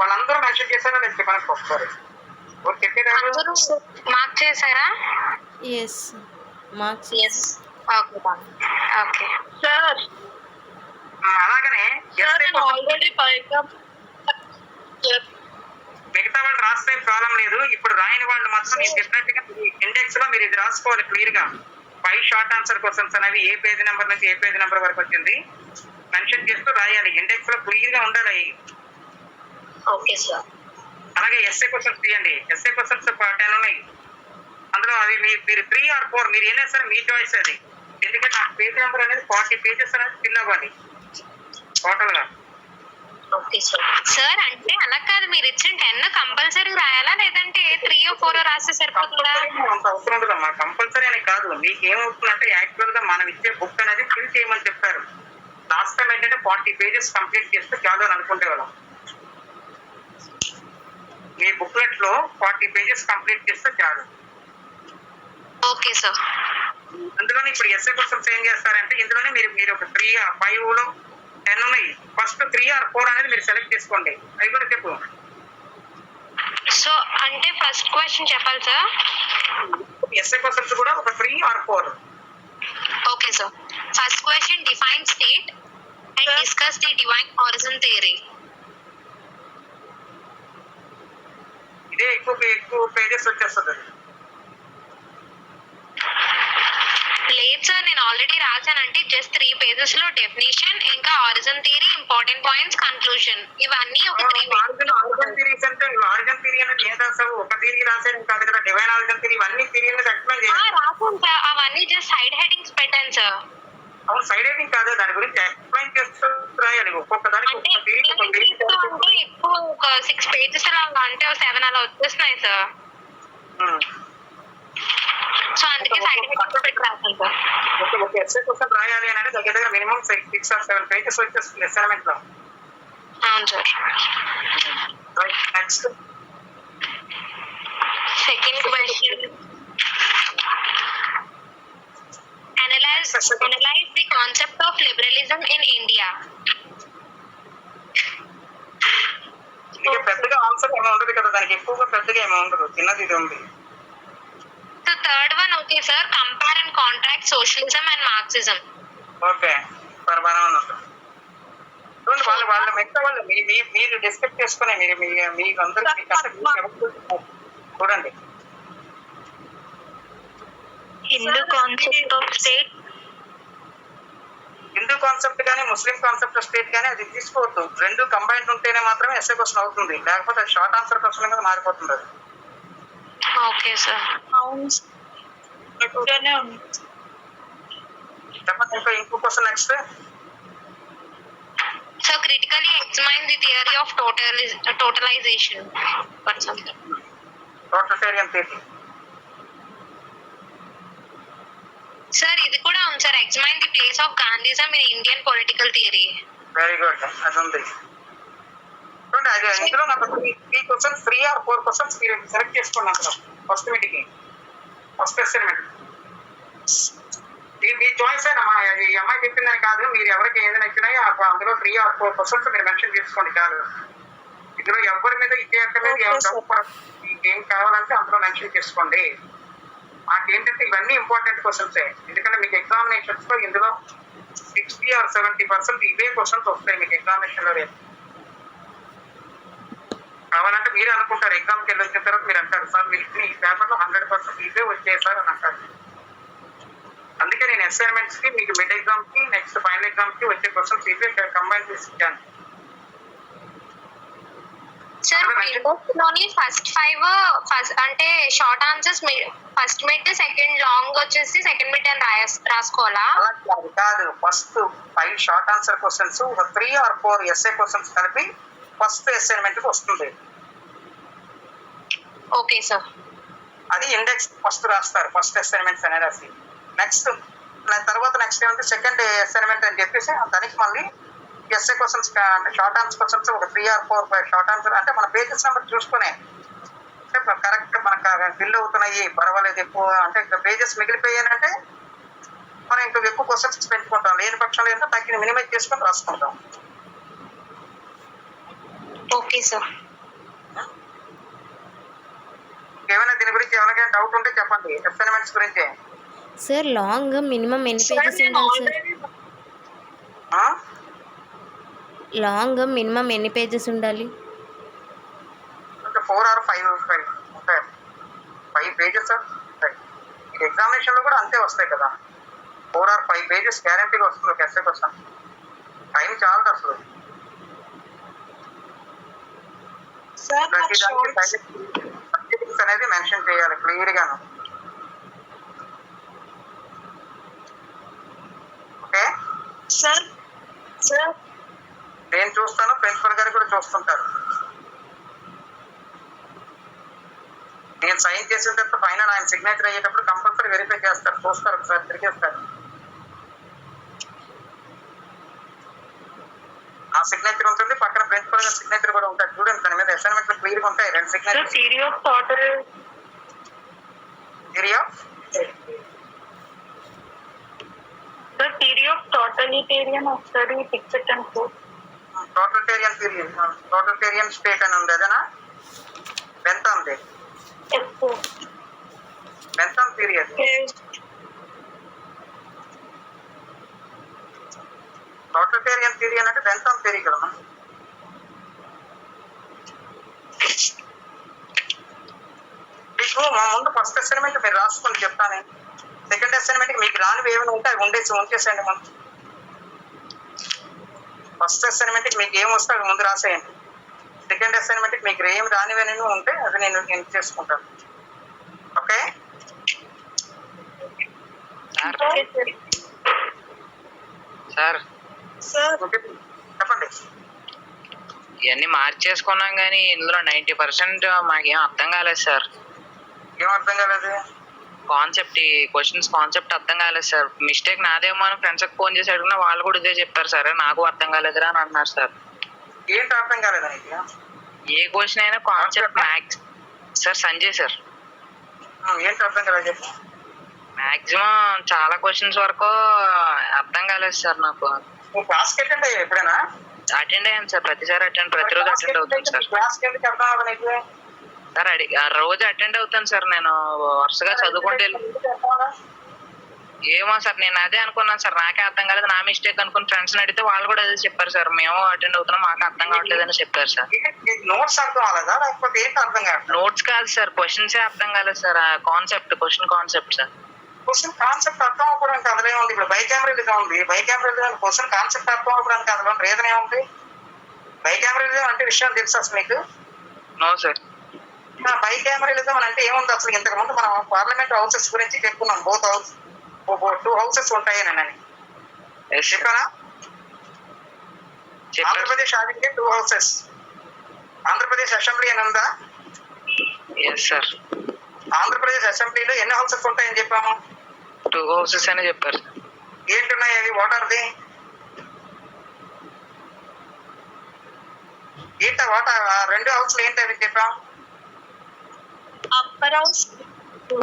Speaker 2: వాళ్ళందరూ mention చేశారా లేదు చెప్పండి ఒకసారి.
Speaker 1: అందరూ mark చేశారా?
Speaker 3: Yes marks.
Speaker 1: Yes. Okay okay
Speaker 4: sir
Speaker 2: అలాగనే
Speaker 4: ఆల్రెడీ
Speaker 2: మిగతా వాళ్ళు రాస్తే ప్రాబ్లం లేదు. ఇప్పుడు రాయని వాళ్ళు మాత్రం నేను చెప్పినట్టుగా ఇండెక్స్ లో మీరు ఇది రాసుకోవాలి క్లియర్ గా. 5 షార్ట్ ఆన్సర్ క్వశ్చన్స్ అనేవి ఏ పేజీ నెంబర్ నుంచి ఏ పేజీ నెంబర్ వరకు వచ్చింది మెన్షన్ చేస్తూ రాయాలి. ఇండెక్స్ లో క్లియర్ గా ఉండాలి.
Speaker 1: Okay sir.
Speaker 2: అలాగే ఎస్ఏ క్వశ్చన్స్ తీయండి. ఎస్ఏ క్వశ్చన్స్ 10 ఉన్నాయి. అందులో అది మీరు 3 or 4 మీరు ఏదైనా సరే మీ చాయిస్ అది. ఎందుకంటే ఆ పేజ్ నెంబర్ అనేది 40 పేజెస్ అనేది ఫిల్ అవ్వాలి టోటల్ గా.
Speaker 1: Okay sir. సార్ అంటే అలా కాదు, మీరు ఇచ్చిన 10 కంపల్సరీ రాయాలా లేదంటే 3 or 4 రాస్తే సరిపోతుందా?
Speaker 2: అంత అవసరం ఉండదమ్మా. కంపల్సరీ అని కాదు. మీకు ఏమవుతుందంటే యాక్చువల్ గా మనం ఇచ్చే బుక్ అనేది ఫిల్ చేయమని చెప్పారు. లాస్ట్ టైం ఏంటంటే 40 పేజెస్ కంప్లీట్ చేస్తే చాలు అని అనుకుంటే వాళ్ళం. మీ బుక్లెట్ లో 40 పేజెస్ కంప్లీట్ చేస్తే చాలు.
Speaker 1: Okay sir.
Speaker 2: అందులోనే ఇప్పుడు ఎస్ఏ క్వశ్చన్స్ ఏం చేస్తారంటే ఇందులోనే మీరు ఒక 3 or 5 లో 10 ఉన్నాయి. ఫస్ట్ 3 or 4 అనేది మీరు సెలెక్ట్ చేసుకోండి. అవి కూడా చెప్పు.
Speaker 1: సో అంటే ఫస్ట్ క్వశ్చన్ చెప్పాలి సార్.
Speaker 2: ఎస్ఏ క్వశ్చన్స్ కూడా ఒక 3 or 4.
Speaker 1: Okay sir. First question define state and discuss the divine origin theory.
Speaker 2: ఇదే ఎక్కువ పేజెస్ వచ్చేస్తుంది.
Speaker 1: లేదు సార్, నేను ఆల్రెడీ రాశానంటే జస్ట్ 3 పేజెస్ లో డెఫినేషన్, ఇంకా origin theory, important points, conclusion, ఇవన్నీ ఒక 3
Speaker 2: ఆరిజిన్ థియరీస్ అంటే ఆరిజిన్ థియరీ అనేది ఏం రాసావు? ఒక థియరీ రాసేది కాదు కదా. డివైన్ ఆరిజిన్ థియరీ ఇవన్నీ థియరీని ఎక్స్ప్లెయిన్ చేయాలి.
Speaker 1: రాసాను సార్. అవన్నీ జస్ట్ సైడ్ హెడింగ్స్ పెట్టాను సార్.
Speaker 2: అవును, సైడ్ హెడింగ్ కాదు, దాని గురించి ఎక్స్ప్లెయిన్ చేస్తూ రాయాలి. ఒక్కొక్క దానికి
Speaker 1: అంటే
Speaker 2: ఒక్కొక్క థియరీ
Speaker 1: అంటే ఎక్కువ ఒక 6 పేజెస్ అలా అంటే 7 అలా వచ్చేస్తున్నాయి సార్. సో అందుకే సైడ్ హెడింగ్స్ పెట్టి రాసాను సార్.
Speaker 2: ఒక ఎస్ఏ క్వశ్చన్ రాయాలి అని అంటే దగ్గర మినిమం 6 or 7 పేజెస్ వచ్చేస్తుంది అసైన్మెంట్ లో.
Speaker 1: అవును sir.
Speaker 2: Next
Speaker 1: second question, analyze the concept of liberalism in India.
Speaker 2: ఇది పెద్దగా ఆన్సర్ ఏమీ ఉండదు కదా, దానికి ఎక్కువగా పెద్దగా ఏమీ ఉండదు, చిన్నది ఇది ఉంది.
Speaker 1: So third one, okay sir, compare and contrast socialism and Marxism.
Speaker 2: Okay, పర్వాలేదు ఉంటుంది. చూడండి వాళ్ళ మిగతా వాళ్ళు మీరు డిస్కస్ చేసుకునే మీకు అందరికి చూడండి.
Speaker 4: Hindu concept of state,
Speaker 2: Hindu concept కానీ ముస్లిం కాన్సెప్ట్ ఆఫ్ స్టేట్ కానీ అది తీసుకోవద్దు. 2 కంబైన్ ఉంటేనే మాత్రమే ఎస్ఏ క్వశ్చన్ అవుతుంది. లేకపోతే అది షార్ట్ ఆన్సర్ క్వశ్చన్ గా మారిపోతుంది అది.
Speaker 1: Okay sir.
Speaker 2: చెప్పండి ఇంకో question next.
Speaker 1: So critically examine the theory of totalization.
Speaker 2: Totalitarian theory.
Speaker 1: Sir ఇది కూడా ఉంది sir, examine the place of Gandhism in Indian political theory.
Speaker 2: Very good, అది ఉంది. చూడండి అది ఇందులో నాకు 3 క్వశ్చన్స్ 3 or 4 క్వశ్చన్స్ మీరు సెలెక్ట్ చేసుకోండి. అందులో ఫస్ట్ మీటింగ్ ఫస్ట్ అసైన్మెంట్ మీ చాయిస్ అయినా ఈ అమ్మాయి చెప్పిందని కాదు, మీరు ఎవరికి ఏదైనా ఇచ్చినాయో అందులో 3 or 4 క్వశ్చన్స్ మీరు మెన్షన్ చేసుకోండి చాలు. ఇందులో ఎవరి మీద ఇచ్చేయక్కర్లేదు, ఏం కావాలంటే అందులో మెన్షన్ చేసుకోండి. మాకేంటంటే ఇవన్నీ ఇంపార్టెంట్ క్వశ్చన్స్. ఎందుకంటే మీకు ఎగ్జామినేషన్స్ లో ఇందులో 60 or 70% ఇవే క్వశ్చన్స్ వస్తాయి మీకు ఎగ్జామినేషన్ లో. కావాలంటే మీరు అనుకుంటారు, ఎగ్జామ్కి వెళ్ళి వచ్చిన తర్వాత మీరు అంటారు, సార్ మీకు ఈ పేపర్లో 100% ఇవే వచ్చాయి సార్ అని అంటారు. అందుకే నేను అసైన్మెంట్స్ కి మీకు మిడ్ ఎగ్జామ్ కి నెక్స్ట్ ఫైనల్ ఎగ్జామ్ కి వచ్చే క్వశ్చన్స్ ఇవే కంబైన్ చేసి ఇచ్చాను.
Speaker 1: సార్ లోని ఫస్ట్ 5 అంటే short answers first mid, second long వచ్చేసి సెకండ్ మిడ్ అని రాసుకోవాలా?
Speaker 2: అలా కాదు, ఫస్ట్ 5 షార్ట్ ఆన్సర్ క్వశ్చన్స్, ఒక 3 or 4 ఎస్ఏ క్వశ్చన్స్ కలిపి ఫస్ట్ అసైన్మెంట్ కి వస్తుంది.
Speaker 1: Okay sir.
Speaker 2: అది ఇండెక్స్ ఫస్ట్ రాస్తారు, ఫస్ట్ అసైన్మెంట్స్ అనేది రాసి నెక్స్ట్ తర్వాత నెక్స్ట్ ఏమంటే సెకండ్ అసైన్మెంట్ అని చెప్పేసి దానికి మళ్ళీ ఎస్ఏ క్వశ్చన్స్ అంటే షార్ట్ ఆన్సర్ క్వశ్చన్స్ ఒక 3 or 4 5 షార్ట్ ఆన్సర్ అంటే మన పేజెస్ నెంబర్ చూసుకునే అంటే కరెక్ట్ మనకు ఫిల్ అవుతున్నాయి, పర్వాలేదు ఎక్కువ అంటే ఇంకా పేజెస్ మిగిలిపోయాయంటే మనం ఇంకా ఎక్కువ క్వశ్చన్స్ పెంచుకుంటాం, లేని పక్షంలో ఏంటో తగ్గిన మినిమైజ్ చేసుకొని రాసుకుంటాం.
Speaker 1: Okay sir.
Speaker 2: ఏమైనా దీని గురించి ఎవరికైనా డౌట్ ఉంటే చెప్పండి అసైన్మెంట్స్ గురించి.
Speaker 3: సార్ లాంగ్ మినిమం ఎన్ని పేజెస్ ఉండాలి సార్? లాంగ్ మినిమం ఎన్ని పేజెస్ ఉండాలి?
Speaker 2: 4 or 5 ఉంటాయి, 5 పేజెస్ ఉంటాయి. ఎగ్జామినేషన్ లో కూడా అంతే వస్తాయి కదా, 4 or 5 పేజెస్ గ్యారంటీగా వస్తుంది ఒక ఎస్ఏ క్వశ్చన్. టైం చాలదు అసలు. అనేది మెన్షన్ చేయాలి క్లియర్ గాను. Okay
Speaker 4: sir. సార్
Speaker 2: నేను చూస్తాను, ప్రిన్సిపల్ గారు కూడా చూస్తుంటారు. నేను సైన్ చేసిన తర్వాత పైన ఆయన సిగ్నేచర్ అయ్యేటప్పుడు కంపల్సరీ వెరిఫై చేస్తారు, చూస్తారు, ఒకసారి తిరిగేస్తారు. ఆ సిగ్నేచర్ ఉంటుంది, పక్కన ప్రిన్సిపల్ గారి సిగ్నేచర్ కూడా ఉంటాయి. చూడండి దాని మీద అసైన్మెంట్ క్లియర్ గా ఉంటాయి 2 signature.
Speaker 4: Theory of total theory of totalitarian వస్తుంది, fixed and force.
Speaker 2: Totalitarian state అని ఉంది, అదేనా? బెంతాం థియరీ అది. టోటలిటేరియన్ థియరీ అంటే బెంతాం థియరీ కదా. మీకు మా ముందు ఫస్ట్ అసైన్మెంట్ మీరు రాసుకొని చెప్తాను. సెకండ్ అసైన్మెంట్ మీకు రానివి ఏమైనా ఉంటే అవి ఉంచేసేయండి. మనం ఫస్ట్ అసైన్మెంట్ మీకు ఏం వస్తే అవి ముందు రాసేయండి. సెకండ్ అసైన్మెంట్ మీకు ఏం రానివి ఉంటే అది నేను చేసుకుంటాను. ఓకే
Speaker 5: సార్
Speaker 2: చెప్పండి.
Speaker 5: ఇవన్నీ మార్చేసుకున్నాం కానీ ఇందులో 90% మాకేం అర్థం కాలేదు సార్.
Speaker 2: ఏం అర్థం కాలేదు?
Speaker 5: కాన్సెప్ట్, ఈ క్వశ్చన్స్ కాన్సెప్ట్ అర్థం కాలేదు సార్. మిస్టేక్ నాదేమో అని ఫ్రెండ్స్కి ఫోన్ చేసి అడిగినా వాళ్ళు కూడా ఇదే చెప్పారు సార్, నాకు అర్థం కాలేదురా అని అన్నారు సార్.
Speaker 2: ఏంటి అర్థం కాలేదు?
Speaker 5: ఏ క్వశ్చన్ అయినా concept maths sir. Sanjay sir.
Speaker 2: ఏంటి అర్థం కాలేదు చెప్పు.
Speaker 5: మాక్సిమం చాలా క్వశ్చన్స్ వరకు అర్థం కాలేదు సార్ నాకు.
Speaker 2: నువ్వు క్లాస్కి అటెండ్ అయ్యా ఎప్పుడైనా?
Speaker 5: అటెండ్ అయ్యాను సార్, ప్రతిరోజు అటెండ్ అవుతాను సార్.
Speaker 2: క్లాస్కి ఎందుకు అర్థం అవ్వదు నీకు?
Speaker 5: సార్ రోజు అటెండ్ అవుతాను సార్, నేను వరుసగా చదువుకుంటే. ఏమో సార్, నేను అదే అనుకున్నాను సార్, నాకే అర్థం కాలేదు, నా మిస్టేక్ అనుకుని ఫ్రెండ్స్ అడిగితే వాళ్ళు కూడా అదే చెప్పారు సార్, మేము అటెండ్ అవుతున్నాం మాకు అర్థం కావట్లేదు అని చెప్పారు సార్.
Speaker 2: నోట్స్ అర్థం కాలేదా లేకపోతే ఏంటి అర్థం కాదు?
Speaker 5: నోట్స్ కాదు సార్, క్వశ్చన్సే అర్థం కాలేదు sir. Concept, question concept sir.
Speaker 2: Question concept అర్థం అవ్వడానికి అందులో ఉంది. ఇప్పుడు బైకామరల్గా ఉంది, బైకామరల్గా క్వశ్చన్ కాన్సెప్ట్ అర్థం అవ్వడానికి అందులో రీజన్ ఏముంది? బైకామరల్గా అంటే విషయం తెలుసు అసలు మీకు?
Speaker 5: No sir.
Speaker 2: బైకామరలిజం అంటే ఏముంది అసలు? ఇంతకుముందు మనం పార్లమెంట్ హౌసెస్ గురించి చెప్పుకున్నాం, బోత్ హౌస్ 2 హౌసెస్ ఉంటాయని చెప్పానా? ఆంధ్రప్రదేశ్ ఆదికే 2 హౌసెస్. ఆంధ్రప్రదేశ్ అసెంబ్లీ అని ఉందా?
Speaker 5: సార్.
Speaker 2: ఆంధ్రప్రదేశ్ అసెంబ్లీలో ఎన్ని హౌసెస్ ఉంటాయని చెప్పాము?
Speaker 5: 2 హౌసెస్ అని చెప్పారు.
Speaker 2: ఏంటున్నాయి అవి? What are the? వాట్ 2 హౌస్లు ఏంటి అవి చెప్పాం?
Speaker 1: Upper house,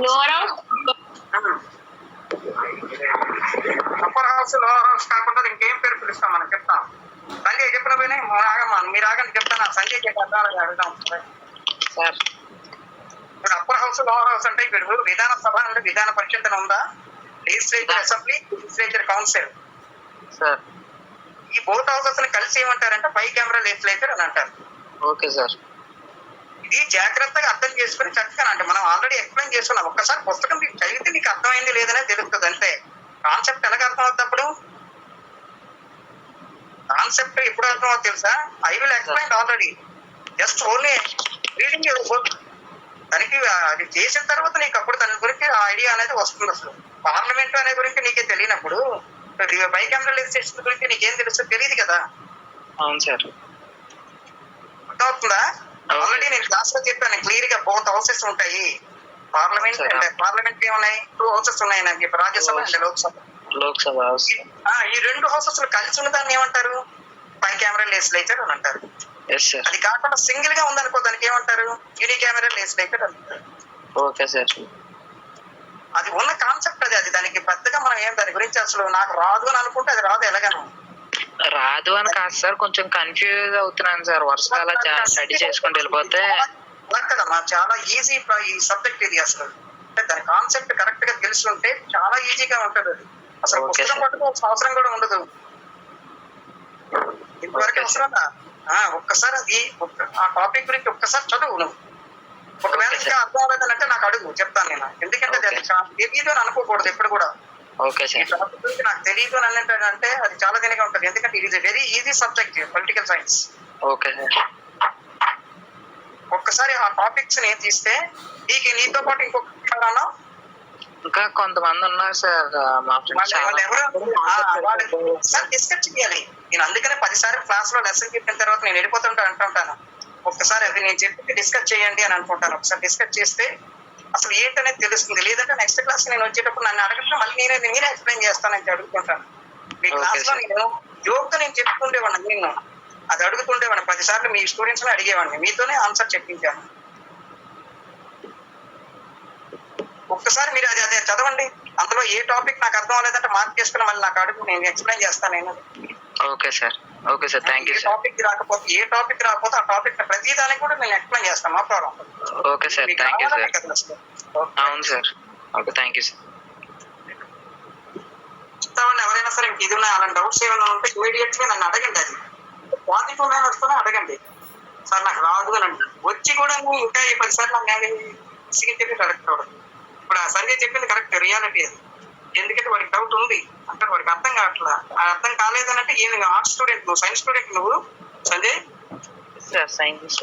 Speaker 1: lower house.
Speaker 2: Upper house, lower house కాకుండా ఇంకేం పేరు పిలుస్తాం మనం? చెప్తాం. సంజయ్ చెప్పిన పోయినా మీరు ఆగని చెప్తాను. సంజయ్ అడుగుతాం
Speaker 5: సార్.
Speaker 2: ఇప్పుడు అప్పర్ హౌస్, లోవర్ హౌస్ అంటే ఇప్పుడు విధానసభ అంటే విధాన పరిషత్ అని ఉందా? Legislature assembly, legislature council
Speaker 5: sir.
Speaker 2: ఈ బోత్ హౌసెస్ ని కలిసి ఏమంటారంటే బైకామరల్ లెజిస్లేచర్ అని అంటారు.
Speaker 5: Okay sir.
Speaker 2: ఇది జాగ్రత్తగా అర్థం చేసుకుని చక్కగా అంటే మనం ఆల్రెడీ ఎక్స్ప్లెయిన్ చేస్తున్నాం. ఒక్కసారి పుస్తకం మీకు చదివితే నీకు అర్థమైంది లేదనే తెలుస్తుంది అంతే. కాన్సెప్ట్ ఎలాగ అర్థం అవుతుంది అప్పుడు? కాన్సెప్ట్ ఎప్పుడు అర్థం అవుతుంది తెలుసా? I will explain already, just only reading దానికి అది చేసిన తర్వాత నీకు అప్పుడు దాని గురించి ఆ ఐడియా అనేది వస్తుంది. అసలు పార్లమెంట్ అనే గురించి నీకే తెలియనప్పుడు బైకామరల్ లెజిస్లేషన్ గురించి నీకేం తెలుసు తెలియదు కదా.
Speaker 5: అవును సార్.
Speaker 2: అర్థమవుతుందా? ఆల్రెడీ నేను క్లాస్ లో చెప్పాను క్లియర్ గా బోత్ హౌసెస్ ఉంటాయి. పార్లమెంట్ అంటే పార్లమెంట్ ఏమున్నాయి, 2 హౌసెస్ ఉన్నాయి నాకు చెప్పి, రాజ్యసభ అండ్ లోక్సభ.
Speaker 5: లోక్సభ హౌస్.
Speaker 2: ఈ 2 హౌసెస్ కలిసి ఉన్న దాన్ని ఏమంటారు? బైకామరల్ లెజిస్లేచర్ అని అంటారు.
Speaker 5: Yes sir.
Speaker 2: అది కాకుండా సింగిల్ గా ఉందనుకో దానికి ఏమంటారు? యూనికామరల్ లెజిస్లేచర్ అంటారు.
Speaker 5: Okay sir.
Speaker 2: అది ఉన్న కాన్సెప్ట్ అది దానికి పెద్దగా మనం ఏం దాని గురించి అసలు నాకు రాదు అని అనుకుంటే అది రాదు ఎలాగను.
Speaker 5: రాదు అని కాదు సార్, కొంచెం కన్ఫ్యూజ్ అవుతున్నాను సార్. వరుసగా అలా స్టడీ చేసుకుంటూ వెళ్ళిపోతే
Speaker 2: అలా కదమ్మా, చాలా ఈజీ ఈ సబ్జెక్ట్ ఇది. అసలు అంటే దాని కాన్సెప్ట్ కరెక్ట్ గా తెలుసుంటే చాలా ఈజీగా ఉంటది. అది అసలు పుస్తకం పట్టుకోవాల్సిన అవసరం కూడా ఉండదు. ఇంతవరకు అవసరంగా ఒక్కసారి అది ఆ టాపిక్ గురించి ఒక్కసారి చదువు నువ్వు. ఒకవేళ ఇంకా అర్థం అవ్వలేదంటే నాకు అడుగు, చెప్తాను నేను. ఎందుకంటే అది తెలియదు అని అనుకోకూడదు ఎప్పుడు కూడా.
Speaker 5: Okay sir.
Speaker 2: టాపిక్ గురించి నాకు తెలియదు అని అంటే అది చాలా దీనిగా ఉంటుంది. ఎందుకంటే ఇది very easy subject political science.
Speaker 5: Okay sir.
Speaker 2: ఒక్కసారి ఆ టాపిక్స్ ని తీస్తే నీతో పాటు ఇంకొక
Speaker 5: ఇంకా కొంతమంది ఉన్నారు సార్ మా ఫ్రెండ్స్.
Speaker 2: సార్ డిస్కస్ చేయాలి. నేను అందుకనే 10 సార్లు క్లాస్ లో లెసన్ చెప్పిన తర్వాత నేను వెళ్ళిపోతుంటా అంటుంటాను. ఒక్కసారి అది నేను చెప్పి డిస్కస్ చేయండి అని అనుకుంటాను. ఒకసారి డిస్కస్ చేస్తే అసలు ఏంటనేది తెలుస్తుంది. లేదంటే నెక్స్ట్ క్లాస్ నేను వచ్చేటప్పుడు నన్ను అడగట్లా మళ్ళీ నేనే ఎక్స్ప్లెయిన్ చేస్తానని అడుగుతుంటాను. మీ క్లాస్ లో నేను జోక్ గా నేను చెప్పుకుంటేవాడిని. నేను అది అడుగుతుండేవాడిని 10 సార్లు మీ స్టూడెంట్స్ ని అడిగేవాడిని, మీతోనే ఆన్సర్ చెప్పించాను. ఒక్కసారి మీరు అది అదే చదవండి. అందులో ఏ టాపిక్ నాకు అర్థం అవ్వలేదంటే మార్క్ చేసుకుని మళ్ళీ నాకు అడుగు, నేను ఎక్స్ప్లెయిన్ చేస్తాను. నేను
Speaker 5: okay sir. Okay sir, thank you sir.
Speaker 2: A topic రాకపోతే ఆ టాపిక్ ప్రతి దానికి కూడా నేను ఎక్స్ప్లెయిన్ చేస్తాను. మా problem.
Speaker 5: Okay sir, thank you sir. అవును sir. Okay, thank you sir.
Speaker 2: ఎవరైనా సరే ఇది ఉన్నాయి అలాంటి డౌట్స్ ఏమైనా ఉంటే ఇమీడియట్ గా నన్ను అడగండి. అది పాజిటివ్ మైనా వస్తున్నా అడగండి. సార్ నాకు రాదు అని అంటే వచ్చి కూడా ఇంకా 10 సార్లు నన్ను చెప్పి కరెక్ట్ అవడం. ఇప్పుడు ఆ సంజయ్ చెప్పింది కరెక్ట్ రియాలిటీ అది. ఎందుకంటే వాడికి డౌట్ ఉంది అంటే వాడికి అర్థం కావట్లా. అర్థం కాలేదనంటే ఏమి ఆర్ట్స్ స్టూడెంట్, నువ్వు సైన్స్ స్టూడెంట్ నువ్వు సంజయ్.
Speaker 5: Science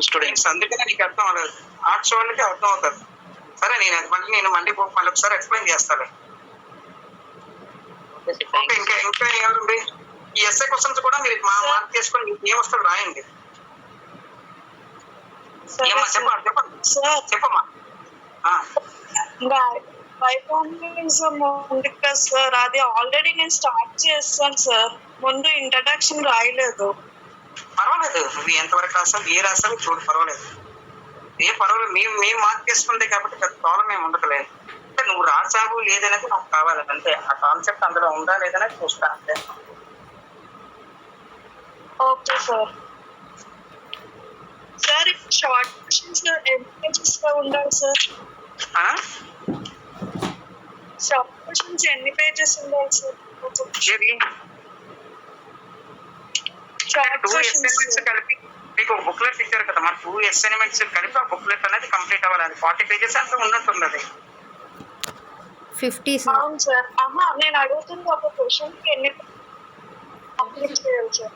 Speaker 5: students.
Speaker 2: అందుకనే నీకు అర్థం అవ్వలేదు. ఆర్ట్స్ వాళ్ళకి అర్థం అవుతుంది. సరే నేను అది మళ్ళీ ఒకసారి ఎక్స్ప్లెయిన్ చేస్తాను. ఓకే, ఇంకా ఏమండి ఈ ఎస్ఏ క్వశ్చన్స్ కూడా మీరు మార్క్ చేసుకొని మీకు ఏమొస్తుంది రాయండి. చెప్పమ్మా.
Speaker 6: బైకామరలిజం ఉంది కదా సార్, అది ఆల్రెడీ నేను స్టార్ట్ చేస్తాను సార్. ముందు ఇంట్రడక్షన్ రాయలేదు.
Speaker 2: పర్వాలేదు, నువ్వు ఎంతవరకు రాస్తావు ఏ రాస్తావు చూడు, పర్వాలేదు. మేము మార్క్ చేసుకుంటే కాబట్టి పెద్ద ప్రాబ్లం ఏమి ఉండట్లేదు. అంటే నువ్వు రాసావు లేదనేది నాకు కావాలి అంతే. ఆ కాన్సెప్ట్ అందులో ఉందా లేదనేది చూస్తా అంతే.
Speaker 6: Okay sir. Sir short questions ఎన్ని పేజెస్ లో ఉండాలి సార్? షార్ట్ క్వశ్చన్స్ ఎన్ని పేజెస్ ఉండాలి సార్?
Speaker 2: టూ అసైన్మెంట్స్ కలిపి మీకు ఒక బుక్లెట్ ఇచ్చారు కదా, మన 2 అసైన్మెంట్స్ కలిపి ఆ బుక్లెట్ అనేది కంప్లీట్ అవ్వాలి. అది 40 పేజెస్ అంతా ఉండుంటుంది. అది
Speaker 3: 50
Speaker 6: అవును సార్. నేను అడుగుతుంది ఒక క్వశ్చన్ కి ఎన్ని కంప్లీట్ చేయాలి సార్?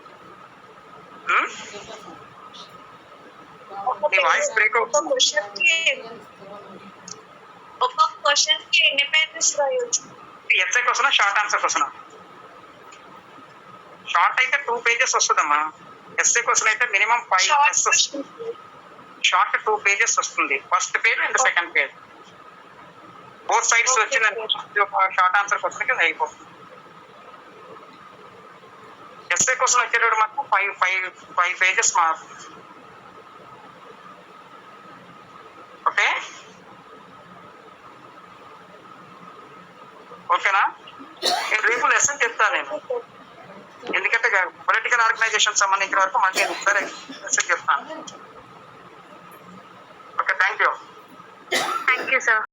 Speaker 2: వాయిస్ బ్రేక్ అవుతుంది.
Speaker 6: ఒక క్వశ్చన్ కి ఎన్ని పేజెస్ రాయొచ్చు?
Speaker 2: SA question short answer question. Short అయితే 2 పేజెస్ వస్తుందమ్మా. ఎస్ఏ క్వశ్చన్ అయితే మినిమం 5 పేజెస్ వస్తుంది. షార్ట్ 2 పేజెస్ వస్తుంది. First page and second page both sides వచ్చిందంటే షార్ట్ ఆన్సర్ క్వశ్చన్ కి అయిపోతుంది. ఎస్ఏ క్వశ్చన్ వచ్చేటప్పుడు మాత్రం 5 పేజెస్ మాత్రం. ఓకే ఓకేనా? నేను రేపు లెసన్ చెప్తాను నేను. ఎందుకంటే పొలిటికల్ ఆర్గనైజేషన్ సంబంధించిన వరకు మళ్ళీ సరే లెసన్ చెప్తాను. Okay, thank you.
Speaker 4: Thank you sir.